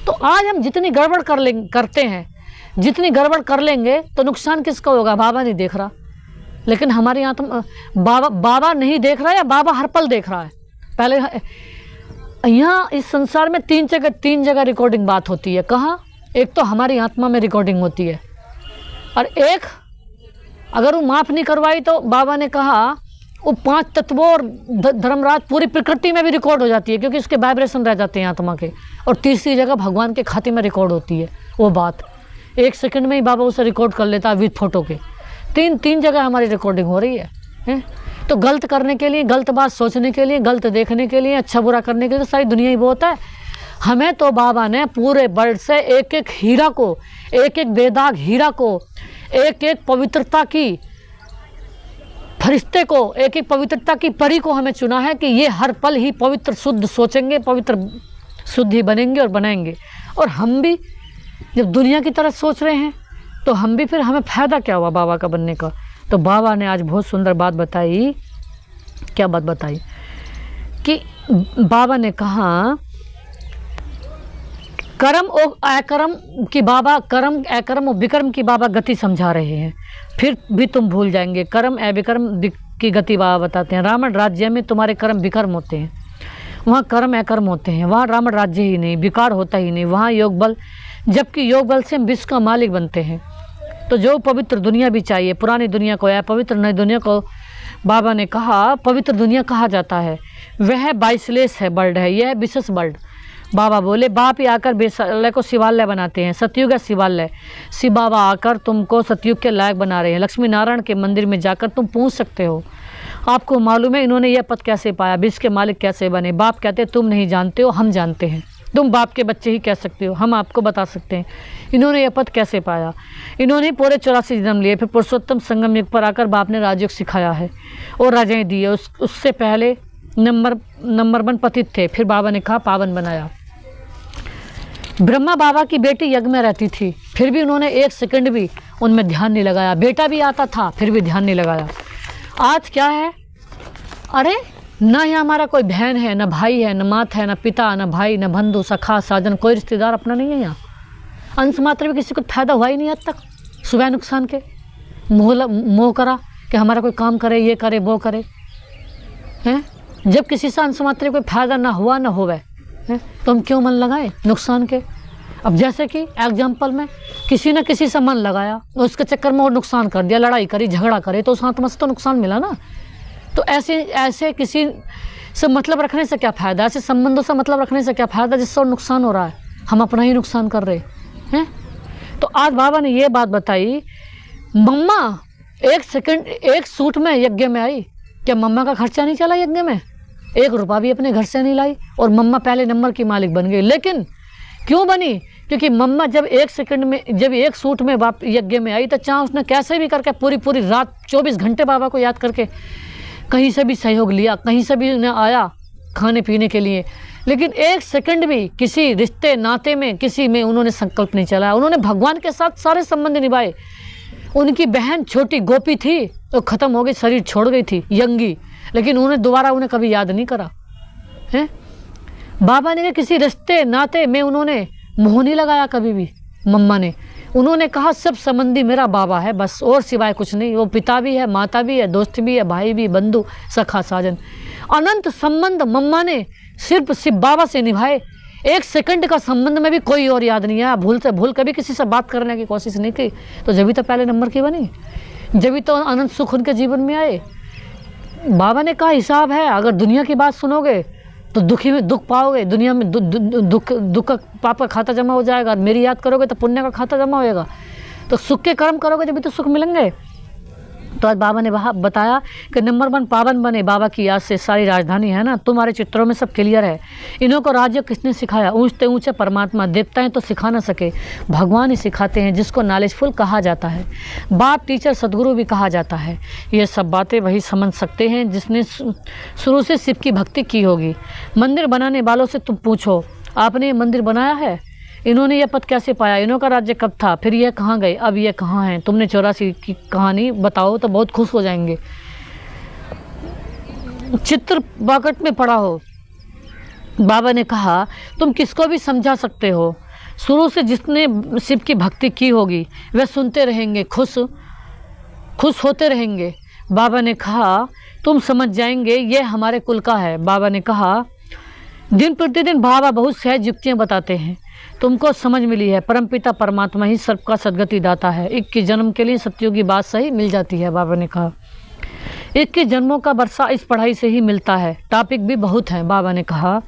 A: तो आज हम जितनी गड़बड़ करते हैं, जितनी गड़बड़ कर लेंगे तो नुकसान किसका होगा? बाबा नहीं देख रहा, लेकिन हमारे यहाँ तो बाबा नहीं देख रहा, या बाबा हर पल देख रहा है। पहले यहाँ इस संसार में तीन जगह रिकॉर्डिंग बात होती है। कहाँ? एक तो हमारी आत्मा में रिकॉर्डिंग होती है, और एक अगर वो माफ़ नहीं करवाई तो बाबा ने कहा वो 5 तत्वों और धर्मराज पूरी प्रकृति में भी रिकॉर्ड हो जाती है, क्योंकि उसके वाइब्रेशन रह जाते हैं आत्मा के। और तीसरी जगह भगवान के खाते में रिकॉर्ड होती है वो बात, 1 सेकंड में ही बाबा उसे रिकॉर्ड कर लेता है विद फोटो के। तीन जगह हमारी रिकॉर्डिंग हो रही है। तो गलत करने के लिए, गलत बात सोचने के लिए, गलत देखने के लिए, अच्छा बुरा करने के लिए सारी दुनिया ही बहुत है। हमें तो बाबा ने पूरे वर्ल्ड से एक एक हीरा को, एक एक बेदाग हीरा को, एक एक पवित्रता की फरिश्ते को, एक एक पवित्रता की परी को हमें चुना है कि ये हर पल ही पवित्र शुद्ध सोचेंगे, पवित्र शुद्ध ही बनेंगे और बनाएंगे। और हम भी जब दुनिया की तरह सोच रहे हैं तो हम भी, फिर हमें फ़ायदा क्या हुआ बाबा का बनने का? तो बाबा ने आज बहुत सुंदर बात बताई। क्या बात बताई? कि बाबा ने कहा कर्म और अकर्म की बाबा, कर्म अकर्म और विकर्म की बाबा गति समझा रहे हैं, फिर भी तुम भूल जाएंगे। कर्म अविकर्म की गति बाबा बताते हैं। रावण राज्य में तुम्हारे कर्म विकर्म होते हैं, वहाँ कर्म अकर्म होते हैं। वहाँ रावण राज्य ही नहीं, विकार होता ही नहीं, वहाँ योग बल, जबकि योग बल से हम विश्व का मालिक बनते हैं। तो जो पवित्र दुनिया भी चाहिए, पुरानी दुनिया को या पवित्र नई दुनिया को बाबा ने कहा पवित्र दुनिया कहा जाता है, वह 22 है वर्ल्ड है, यह विशेष वर्ल्ड। बाबा बोले बाप ही आकर बेसालय को शिवालय बनाते हैं, सतयुग है शिवालय। शिव बाबा आकर तुमको सतयुग के लायक बना रहे हैं। लक्ष्मी नारायण के मंदिर में जाकर तुम पूछ सकते हो, आपको मालूम है इन्होंने यह पद कैसे पाया, विश्व के मालिक कैसे बने। बाप कहते तुम नहीं जानते हो, हम जानते हैं। तुम बाप के बच्चे ही कह सकते हो, हम आपको बता सकते हैं इन्होंने यह पद कैसे पाया। इन्होंने पूरे 84 जन्म लिए, फिर पुरुषोत्तम संगम युग पर आकर बाप ने राजयोग सिखाया है और राजाएँ दी है। उससे पहले नंबर 1 पतित थे, फिर बाबा ने कहा पावन बनाया। ब्रह्मा बाबा की बेटी यज्ञ में रहती थी, फिर भी उन्होंने 1 सेकंड भी उनमें ध्यान नहीं लगाया। बेटा भी आता था, फिर भी ध्यान नहीं लगाया। आज क्या है? अरे ना ही हमारा कोई बहन है, न भाई है, न माता है, न पिता, न भाई, न बंधु सखा साजन, कोई रिश्तेदार अपना नहीं है यहाँ। अंश मात्र भी किसी को फायदा हुआ ही नहीं आज तक। सुबह नुकसान के मोह करा कि हमारा कोई काम करे, ये करे, वो करे, हैं? जब किसी से अंश मात्र कोई फायदा ना हुआ ना होवे तो हम क्यों मन लगाए नुकसान के? अब जैसे कि एग्जाम्पल में किसी न किसी से मन लगाया, उसके चक्कर में और नुकसान कर दिया, लड़ाई करी, झगड़ा करे, तो उस आत्मा से तो नुकसान मिला ना। तो ऐसे किसी से मतलब रखने से क्या फ़ायदा, ऐसे संबंधों से मतलब रखने से क्या फ़ायदा जिससे और नुकसान हो रहा है, हम अपना ही नुकसान कर रहे हैं। तो आज बाबा ने ये बात बताई, मम्मा 1 सेकंड 1 सूट में यज्ञ में आई, क्या मम्मा का खर्चा नहीं चला यज्ञ में? 1 रुपया भी अपने घर से नहीं लाई, और मम्मा पहले नंबर की मालिक बन गई। लेकिन क्यों बनी? क्योंकि मम्मा जब 1 सेकंड में, जब 1 सूट में यज्ञ में आई, तो चाहे उसने कैसे भी करके पूरी रात 24 घंटे बाबा को याद करके कहीं से भी सहयोग लिया, कहीं से भी उन्हें आया खाने पीने के लिए, लेकिन 1 सेकंड भी किसी रिश्ते नाते में, किसी में उन्होंने संकल्प नहीं चलाया। उन्होंने भगवान के साथ सारे संबंध निभाए। उनकी बहन छोटी गोपी थी तो ख़त्म हो गई, शरीर छोड़ गई थी यंगी, लेकिन उन्हें दोबारा उन्हें कभी याद नहीं करा है। बाबा ने कहा किसी रिश्ते नाते में उन्होंने मुँह नहीं लगाया कभी भी। मम्मा ने, उन्होंने कहा सब संबंधी मेरा बाबा है बस, और सिवाय कुछ नहीं। वो पिता भी है, माता भी है, दोस्त भी है, भाई भी, बंधु, सखा, साजन, अनंत संबंध मम्मा ने सिर्फ बाबा से निभाए। एक सेकंड का संबंध में भी कोई और याद नहीं आया। भूल कभी किसी से बात करने की कोशिश नहीं की, तो जब भी तो पहले नंबर की बनी, जब भी तो अनंत सुख उनके जीवन में आए। बाबा ने कहा हिसाब है, अगर दुनिया की बात सुनोगे तो दुखी में दुख पाओगे, दुनिया में दुख का पाप का खाता जमा हो जाएगा। मेरी याद करोगे तो पुण्य का खाता जमा होएगा। तो सुख के कर्म करोगे जब भी तो सुख मिलेंगे। तो आज बाबा ने बताया कि नंबर 1 पावन बने बाबा की याद से। सारी राजधानी है ना, तुम्हारे चित्रों में सब क्लियर है। इन्हों को राज्य किसने सिखाया? ऊंचते ऊंचे परमात्मा। देवताएं तो सिखा ना सके, भगवान ही सिखाते हैं, जिसको नॉलेजफुल कहा जाता है। बाप, टीचर, सदगुरु भी कहा जाता है। ये सब बातें वही समझ सकते हैं जिसने शुरू से शिव की भक्ति की होगी। मंदिर बनाने वालों से तुम पूछो, आपने ये मंदिर बनाया है? इन्होंने यह पद कैसे पाया? इन्हों का राज्य कब था? फिर ये कहाँ गए? अब ये कहाँ हैं? तुमने 84 की कहानी बताओ तो बहुत खुश हो जाएंगे। चित्र बाकट में पड़ा हो। बाबा ने कहा तुम किसको भी समझा सकते हो। शुरू से जिसने शिव की भक्ति की होगी वह सुनते रहेंगे, खुश होते रहेंगे। बाबा ने कहा तुम समझ जाएंगे, ये हमारे कुल का है। बाबा ने कहा दिन प्रतिदिन बाबा बहुत सहज युक्तियाँ बताते हैं, तुमको समझ मिली है। परमपिता परमात्मा ही सबका सदगति दाता है। 21 जन्म के लिए सत्यों की बात सही मिल जाती है। बाबा ने कहा 21 जन्मों का वर्षा इस पढ़ाई से ही मिलता है। टॉपिक भी बहुत है। बाबा ने कहा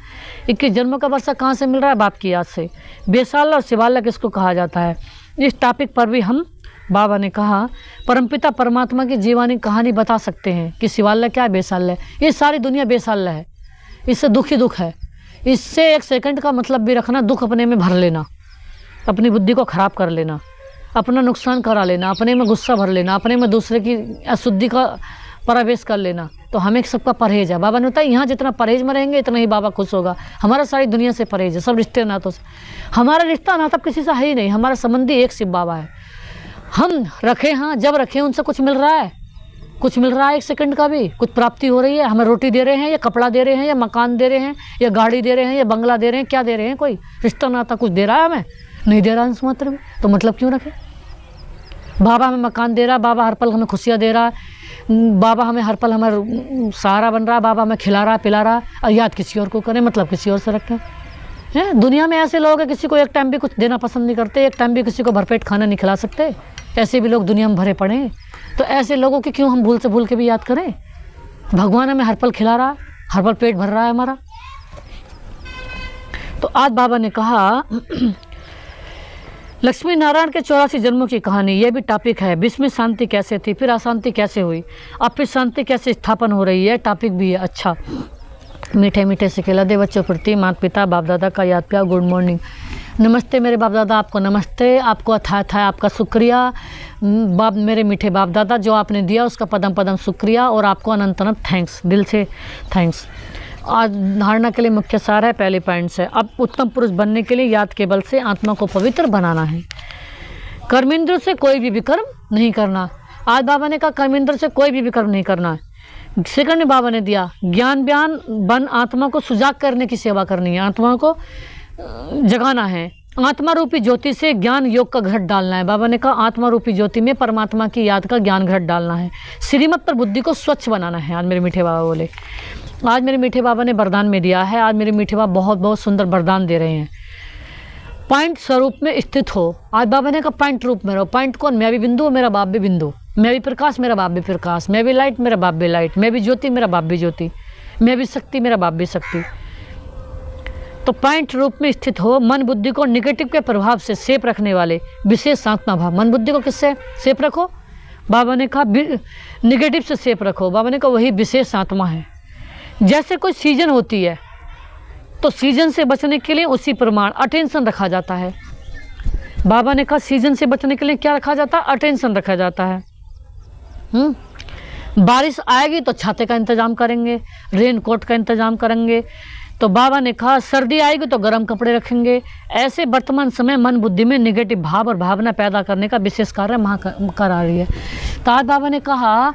A: 21 जन्मों का वर्षा कहाँ से मिल रहा है? बाप की याद से। बेसाला और शिवाला किसको कहा जाता है? इस टॉपिक पर भी हम, बाबा ने कहा, परमपिता परमात्मा की जीवानी कहानी बता सकते हैं कि शिवाला क्या है, बेसाला है। ये सारी दुनिया बेसाला है, इससे दुख ही दुख है। इससे एक सेकंड का मतलब भी रखना, दुख अपने में भर लेना, अपनी बुद्धि को खराब कर लेना, अपना नुकसान करा लेना, अपने में गुस्सा भर लेना, अपने में दूसरे की अशुद्धि का प्रवेश कर लेना। तो हमें सबका परहेज है। बाबा ने बताया यहाँ जितना परहेज में रहेंगे इतना ही बाबा खुश होगा। हमारा सारी दुनिया से परहेज है, सब रिश्ते नातों से। हमारा रिश्ता नाता किसी से है ही नहीं, हमारा संबंधी एक शिव बाबा है। हम रखे, हाँ जब रखे उनसे कुछ मिल रहा है, कुछ मिल रहा है एक सेकंड का भी, कुछ प्राप्ति हो रही है। हमें रोटी दे रहे हैं या कपड़ा दे रहे हैं या मकान दे रहे हैं या गाड़ी दे रहे हैं या बंगला दे रहे हैं, क्या दे रहे हैं? कोई रिश्ता नाता कुछ दे रहा है? हमें नहीं दे रहा है इस मात्र में, तो मतलब क्यों रखे? बाबा हमें मकान दे रहा है, बाबा हर पल हमें खुशियाँ दे रहा है, बाबा हमें हर पल हमें सहारा बन रहा है, बाबा हमें खिला रहा है, पिला रहा है, और याद किसी और को करें, मतलब किसी और से रखें। हैं, दुनिया में ऐसे लोग हैं किसी को एक टाइम भी कुछ देना पसंद नहीं करते, एक टाइम भी किसी को भरपेट खाना नहीं खिला सकते। ऐसे भी लोग दुनिया में भरे पड़े हैं। तो ऐसे लोगों की क्यों हम भूल के भी याद करें? भगवान हमें हर पल खिला रहा है, हर पल पेट भर रहा है हमारा। तो आज बाबा ने कहा लक्ष्मी नारायण के 84 जन्मों की कहानी, यह भी टॉपिक है। विश्व में शांति कैसे थी, फिर अशांति कैसे हुई, अब फिर शांति कैसे स्थापन हो रही है, टॉपिक भी है। अच्छा, मीठे मीठे से खिला दे बच्चों प्रति माता पिता बाप दादा का याद किया। गुड मॉर्निंग, नमस्ते मेरे बाप दादा, आपको नमस्ते, आपको अथाह था आपका शुक्रिया। बाप, मेरे मीठे बाप दादा, जो आपने दिया उसका पदम पदम शुक्रिया, और आपको अनंत अनंत थैंक्स, दिल से थैंक्स। आज धारणा के लिए मुख्य सार है, पहले पॉइंट से, अब उत्तम पुरुष बनने के लिए याद के बल से आत्मा को पवित्र बनाना है। कर्मेंद्र से कोई भी विकर्म नहीं करना। आज बाबा ने कहा कर्मेंद्र से कोई भी विकर्म नहीं करना है। सेकंड में बाबा ने दिया ज्ञान बयान बन आत्मा को सुजाग करने की सेवा करनी है, आत्मा को जगाना है। आत्मा रूपी ज्योति से ज्ञान योग का घट डालना है। बाबा ने कहा आत्मा रूपी ज्योति में परमात्मा की याद का ज्ञान घट डालना है। श्रीमत पर बुद्धि को स्वच्छ बनाना है। आज मेरे मीठे बाबा बोले, आज मेरे मीठे बाबा ने वरदान में दिया है। आज मेरे मीठे बाबा बहुत बहुत सुंदर वरदान दे रहे हैं। पॉइंट स्वरूप में स्थित हो। आज बाबा ने कहा पॉइंट रूप में रहो। पॉइंट कौन? मैं भी बिंदु, मेरा बाप भी बिंदु। मैं भी प्रकाश, मेरा बाप भी प्रकाश। मैं भी लाइट, मेरा बाप भी लाइट। मैं भी ज्योति, मेरा बाप भी ज्योति। मैं भी शक्ति, मेरा बाप भी शक्ति। तो पॉइंट रूप में स्थित हो। मन बुद्धि को निगेटिव के प्रभाव से सेफ रखने वाले विशेष आत्मा भाव। मन बुद्धि को किससे सेफ रखो? बाबा ने कहा निगेटिव से सेफ रखो। बाबा ने कहा वही विशेष आत्मा है। जैसे कोई सीजन होती है तो सीजन से बचने के लिए उसी प्रमाण अटेंशन रखा जाता है। बाबा ने कहा सीजन से बचने के लिए क्या रखा जाता है? अटेंशन रखा जाता है। बारिश आएगी तो छाते का इंतजाम करेंगे, रेन कोट का इंतजाम करेंगे। तो बाबा ने कहा सर्दी आएगी तो गर्म कपड़े रखेंगे। ऐसे वर्तमान समय मन बुद्धि में नेगेटिव भाव और भावना पैदा करने का विशेष कार्य माँ करा रही है। तो आज बाबा ने कहा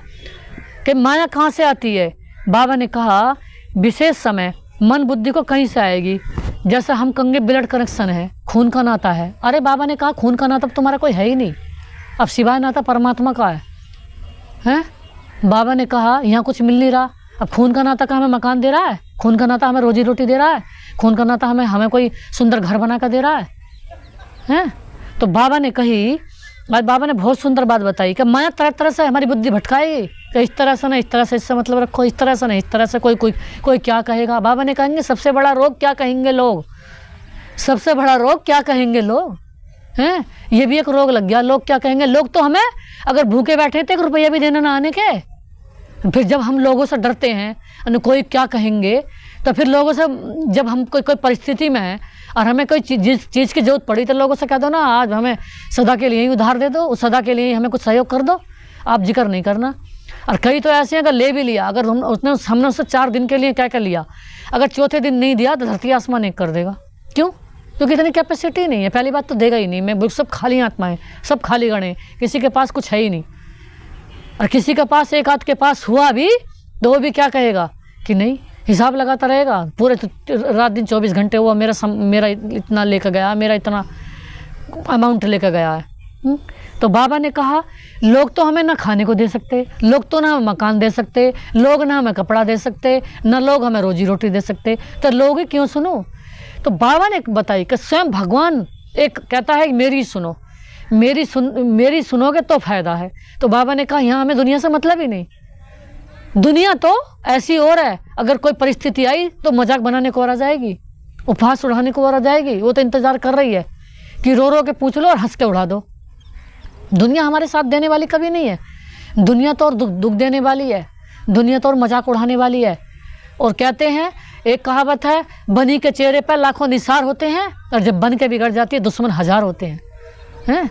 A: कि माया कहाँ से आती है। बाबा ने कहा विशेष समय मन बुद्धि को कहीं से आएगी। जैसे हम कहेंगे ब्लड कनेक्शन है, खून का नाता है। अरे बाबा ने कहा खून का नाता तुम्हारा कोई है ही नहीं, अब सिवाय नाता परमात्मा का है, हैं? बाबा ने कहा यहाँ कुछ मिल नहीं रहा, अब खून का नाता का हमें मकान दे रहा है, खून का नाता हमें रोजी रोटी दे रहा है, खून का नाता हमें कोई सुंदर घर बना कर दे रहा है, हैं? तो बाबा ने कही, आज बाबा ने बहुत सुंदर बात बताई कि माया तरह तरह से हमारी बुद्धि भटकाएगी कि इस तरह से ना, इस तरह से इससे मतलब रखो, इस तरह से नहीं, इस तरह से कोई क्या कहेगा। बाबा ने कहेंगे सबसे बड़ा रोग क्या कहेंगे लोग, सबसे बड़ा रोग क्या कहेंगे लोग, हैं? ये भी एक रोग लग गया, लोग क्या कहेंगे। लोग तो हमें अगर भूखे बैठे थे 1 रुपया भी देना ना आने के, फिर जब हम लोगों से डरते हैं कोई क्या कहेंगे, तो फिर लोगों से जब हम कोई परिस्थिति में हैं और हमें कोई चीज़ की जरूरत पड़ी तो लोगों से कह दो ना आज हमें सदा के लिए ही उधार दे दो, उस सदा के लिए ही हमें कुछ सहयोग कर दो, आप जिक्र नहीं करना। और कई तो ऐसे हैं अगर ले भी लिया, अगर हमने उससे 4 दिन के लिए क्या कर लिया, अगर चौथे दिन नहीं दिया तो धरती आसमान एक कर देगा। क्यों? क्योंकि इतनी कैपेसिटी नहीं है। पहली बात तो देगा ही नहीं, मैं सब खाली आत्माएं, सब खाली गणे, किसी के पास कुछ है ही नहीं। और किसी के पास एक आध के पास हुआ भी तो वो भी क्या कहेगा कि नहीं, हिसाब लगाता रहेगा पूरे रात दिन 24 घंटे हुआ, मेरा इतना लेकर गया, मेरा इतना अमाउंट लेकर गया है। तो बाबा ने कहा लोग तो हमें ना खाने को दे सकते, लोग तो ना हमें मकान दे सकते, लोग ना हमें कपड़ा दे सकते, ना लोग हमें रोजी रोटी दे सकते, तो लोग ही क्यों सुनो। तो बाबा ने बताई कि स्वयं भगवान एक कहता है मेरी सुनो, मेरी सुनोगे तो फायदा है। तो बाबा ने कहा यहाँ हमें दुनिया से मतलब ही नहीं, दुनिया तो ऐसी और है, अगर कोई परिस्थिति आई तो मजाक बनाने को और आ जाएगी, उपहास उड़ाने को और आ जाएगी। वो तो इंतजार कर रही है कि रो रो के पूछ लो और हंस के उड़ा दो। दुनिया हमारे साथ देने वाली कभी नहीं है, दुनिया तो और दुख देने वाली है, दुनिया तो और मजाक उड़ाने वाली है। और कहते हैं एक कहावत है, बनी के चेहरे पर लाखों निसार होते हैं और जब बन के बिगड़ जाती है दुश्मन 1000 होते हैं।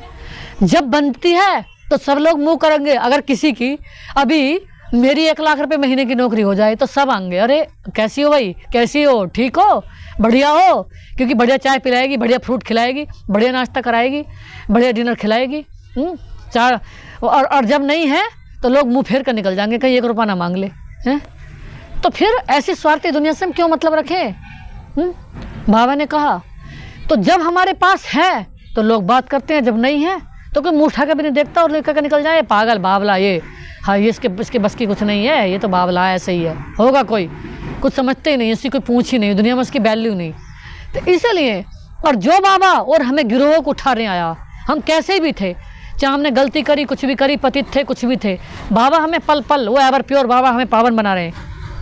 A: जब बनती है तो सब लोग मुंह करेंगे, अगर किसी की अभी मेरी 1 लाख रुपए महीने की नौकरी हो जाए तो सब आएंगे, अरे कैसी हो भाई, कैसी हो, ठीक हो, बढ़िया हो, क्योंकि बढ़िया चाय पिलाएगी, बढ़िया फ्रूट खिलाएगी, बढ़िया नाश्ता कराएगी, बढ़िया डिनर खिलाएगी। और जब नहीं है तो लोग मुंह फेर कर निकल जाएंगे, कहीं 1 रुपया ना मांग ले, हैं? तो फिर ऐसी स्वार्थी दुनिया से हम क्यों मतलब रखें। बाबा ने कहा तो जब हमारे पास है तो लोग बात करते हैं, जब नहीं है तो कोई मुँह उठा के भी नहीं देखता और लेकर के निकल जाए, पागल बावला ये, हाँ ये इसके बस की कुछ नहीं है, ये तो बावला ऐसे ही है, होगा कोई कुछ समझते ही नहीं, इसकी कोई पूछ ही नहीं, दुनिया में उसकी वैल्यू नहीं। तो इसलिए और जो बाबा और हमें गिरोह को उठाने आया, हम कैसे भी थे, चाहे हमने गलती करी, कुछ भी करी, पतित थे, कुछ भी थे, बाबा हमें पल पल वो एवर प्योर बाबा हमें पावन बना रहे हैं,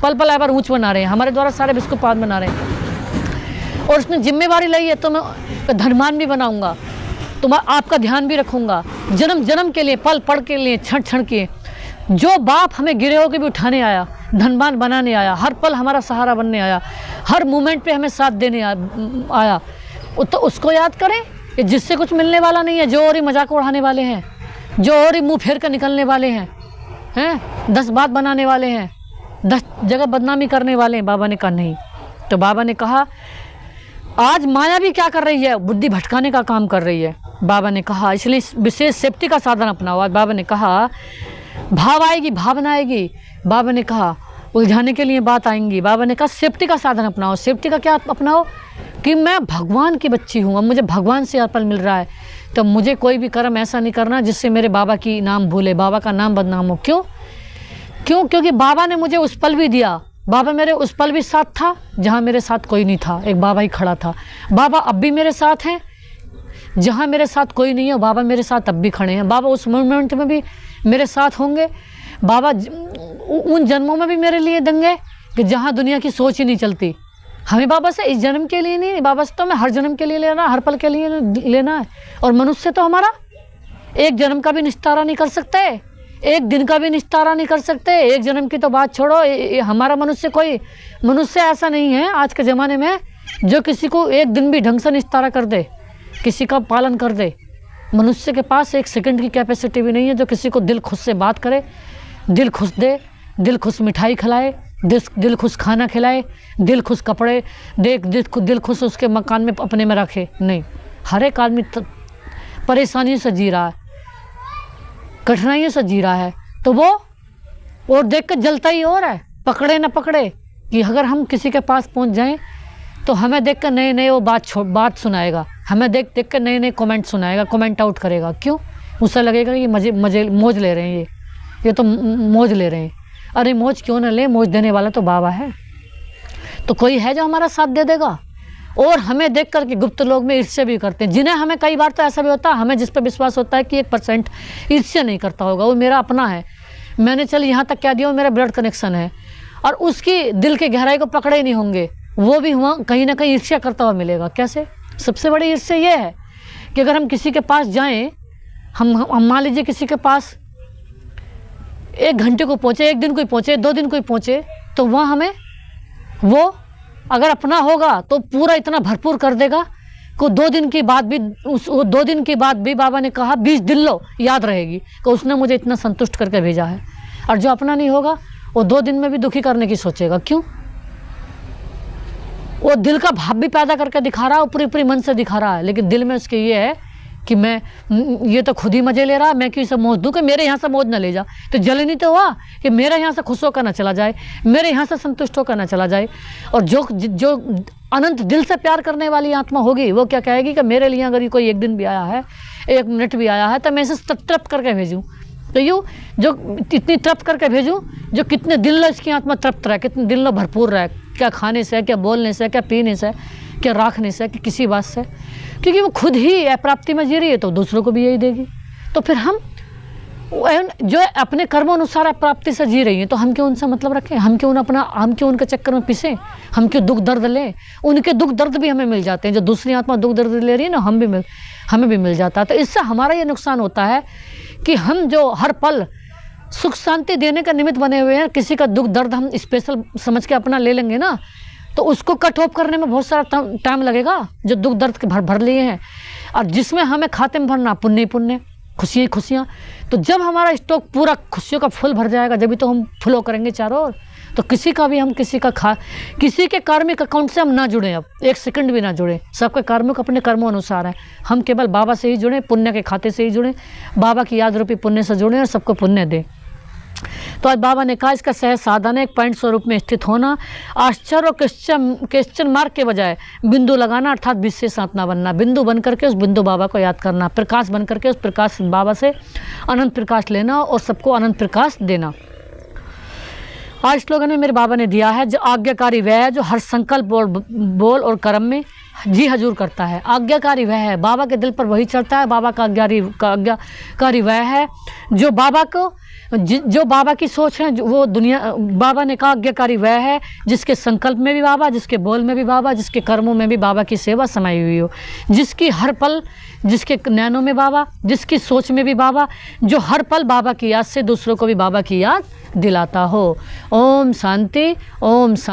A: पल पल एवर ऊँच बना रहे हैं, हमारे द्वारा सारे विश्व को पावन बना रहे हैं। और उसने जिम्मेवारी ली है तो मैं धनवान भी बनाऊँगा, आपका ध्यान भी रखूँगा, जन्म जन्म के लिए, पल पल के लिए, क्षण क्षण के। जो बाप हमें गिरे होकर भी उठाने आया, धनवान बनाने आया, हर पल हमारा सहारा बनने आया, हर मोमेंट पे हमें साथ देने आया, तो उसको याद करें कि जिससे कुछ मिलने वाला नहीं है, जो और ही मजाक उड़ाने वाले हैं, जो और ही मुंह फेर कर निकलने वाले हैं 10 बात बनाने वाले हैं, 10 जगह बदनामी करने वाले हैं। बाबा ने कहा नहीं। तो बाबा ने कहा आज माया भी क्या कर रही है, बुद्धि भटकाने का काम कर रही है। बाबा ने कहा इसलिए विशेष सेफ्टी का साधन अपनाओ। आज बाबा ने कहा भाव आएगी, भावना आएगी, बाबा ने कहा उलझाने के लिए बात आएंगी, बाबा ने कहा सेफ्टी का साधन अपनाओ। सेफ्टी का क्या अपनाओ कि मैं भगवान की बच्ची हूँ, अब मुझे भगवान से फल मिल रहा है, तो मुझे कोई भी कर्म ऐसा नहीं करना जिससे मेरे बाबा की नाम भूले, बाबा का नाम बदनाम हो। क्यों? क्योंकि बाबा ने मुझे उस पल भी दिया, बाबा मेरे उस पल भी साथ था जहाँ मेरे साथ कोई नहीं था, एक बाबा ही खड़ा था। बाबा अब भी मेरे साथ हैं, जहाँ मेरे साथ कोई नहीं है बाबा मेरे साथ अब भी खड़े हैं। बाबा उस मोमेंट में भी मेरे साथ होंगे, बाबा उन जन्मों में भी मेरे लिए देंगे कि जहाँ दुनिया की सोच ही नहीं चलती। हमें बाबा से इस जन्म के लिए नहीं, बाबा से तो हमें हर जन्म के लिए लेना, हर पल के लिए लेना है। और मनुष्य तो हमारा एक जन्म का भी निस्तारा नहीं कर सकते, एक दिन का भी निस्तारा नहीं कर सकते, एक जन्म की तो बात छोड़ो। हमारा मनुष्य ऐसा नहीं है आज के ज़माने में जो किसी को एक दिन भी ढंग से निस्तारा कर दे, किसी का पालन कर दे। मनुष्य के पास 1 सेकंड की कैपेसिटी भी नहीं है जो किसी को दिल खुश से बात करे, दिल खुश दे, दिल खुश मिठाई खिलाए, दिल खुश खाना खिलाए, दिल खुश कपड़े दिल खुश उसके मकान में अपने में रखे। नहीं, हर एक आदमी परेशानी से जी रहा है, कठिनाइयों से जी रहा है, तो वो और देख कर जलता ही और है, पकड़े ना पकड़े। कि अगर हम किसी के पास पहुंच जाएं तो हमें देख कर नए नए वो बात सुनाएगा, हमें देख कर नए नए कमेंट सुनाएगा, कमेंट आउट करेगा। क्यों? उसे लगेगा कि मजे मौज ले रहे हैं, ये तो मौज ले रहे हैं। अरे मौज क्यों ना ले, मौज देने वाला तो बाबा है। तो कोई है जो हमारा साथ दे देगा। और हमें देख करके गुप्त लोग में ईर्ष्या भी करते हैं, जिन्हें हमें कई बार तो ऐसा भी होता है, हमें जिस पर विश्वास होता है कि 1% ईर्ष्या नहीं करता होगा, वो मेरा अपना है, मैंने चल यहाँ तक क्या दिया, वो मेरा ब्लड कनेक्शन है, और उसकी दिल की गहराई को पकड़े नहीं होंगे, वो भी हुआ कहीं ना कहीं ईर्ष्या करता हुआ मिलेगा। कैसे? सबसे बड़ी ईर्ष्या ये है कि अगर हम किसी के पास जाएं, हम मान लीजिए किसी के पास 1 घंटे को पहुँचे, 1 दिन को पहुँचे, 2 दिन को पहुँचे, तो वहाँ हमें वो अगर अपना होगा तो पूरा इतना भरपूर कर देगा को 2 दिन की बात भी, वो 2 दिन की बात भी बाबा ने कहा 20 दिन लो याद रहेगी कि उसने मुझे इतना संतुष्ट करके भेजा है। और जो अपना नहीं होगा वो 2 दिन में भी दुखी करने की सोचेगा। क्यों? वो दिल का भाव भी पैदा करके दिखा रहा है, ऊपरी मन से दिखा रहा है, लेकिन दिल में उसके ये है कि मैं ये तो खुद ही मजे ले रहा है, मैं क्यों इसे मौज दूँ, कि मेरे यहाँ से मौज ना ले जा। तो जलनी तो हुआ कि मेरे यहाँ से खुश होकर ना चला जाए, मेरे यहाँ से संतुष्ट होकर ना चला जाए। और जो अनंत दिल से प्यार करने वाली आत्मा होगी, वो क्या कहेगी कि मेरे लिए अगर कोई 1 दिन भी आया है, 1 मिनट भी आया है, तो मैं इसे तृप्त करके भेजूँ। तो यूँ जो इतनी तृप्त करके भेजूँ, जो कितने दिन लो इसकी आत्मा तृप्त रहे, कितने दिन लो भरपूर रहे, क्या खाने से, क्या बोलने से, क्या पीने से, क्या राखने से, कि किसी बात से, क्योंकि वो खुद ही अप्राप्ति में जी रही है, तो दूसरों को भी यही देगी। तो फिर हम जो अपने कर्मों अनुसार अप्राप्ति से जी रही हैं, तो हम क्यों उनसे मतलब रखें, हम क्यों उनके चक्कर में पिसें, हम क्यों दुख दर्द लें। उनके दुख दर्द भी हमें मिल जाते हैं, जो दूसरी आत्मा दुख दर्द ले रही है ना, हमें भी मिल जाता है। तो इससे हमारा ये नुकसान होता है कि हम जो हर पल सुख शांति देने का निमित्त बने हुए हैं, किसी का दुख दर्द हम स्पेशल समझ के अपना ले लेंगे ना, तो उसको कट ऑफ करने में बहुत सारा टाइम लगेगा, जो दुख दर्द के भर लिए हैं। और जिसमें हमें खाते में भरना पुण्य, खुशियाँ। तो जब हमारा स्टॉक पूरा खुशियों का फुल भर जाएगा, जब भी तो हम फ्लो करेंगे चारों ओर। तो किसी के कार्मिक अकाउंट से हम ना जुड़ें, अब 1 सेकंड भी ना जुड़ें। सबके कार्मिक अपने कर्मों अनुसार हैं, हम केवल बाबा से ही जुड़ें, पुण्य के खाते से ही जुड़ें, बाबा की याद रूपी पुण्य से जुड़ें और सबको पुण्य दें। तो आज बाबा ने कहा इसका सहज साधन है, एक पॉइंट स्वरूप में स्थित होना, आश्चर्य और क्वेश्चन मार्क के बजाय बिंदु लगाना, अर्थात विशेष आत्मा बनना, बिंदु बन करके उस बिंदु बाबा को याद करना, प्रकाश बन करके उस प्रकाश बाबा से अनंत प्रकाश लेना और सबको अनंत प्रकाश देना। आज स्लोगन में मेरे बाबा ने दिया है, जो आज्ञाकारी वह है जो हर संकल्प बोल और कर्म में जी हजूर करता है। आज्ञाकारी वह है, बाबा के दिल पर वही चढ़ता है। बाबा का आज्ञाकारी वह है जो बाबा की सोच है, वो दुनिया, बाबा ने कहा आज्ञाकारी वह है जिसके संकल्प में भी बाबा, जिसके बोल में भी बाबा, जिसके कर्मों में भी बाबा की सेवा समाई हुई हो, जिसकी हर पल, जिसके नैनों में बाबा, जिसकी सोच में भी बाबा, जो हर पल बाबा की याद से दूसरों को भी बाबा की याद दिलाता हो। ओम शांति, ओम शांति।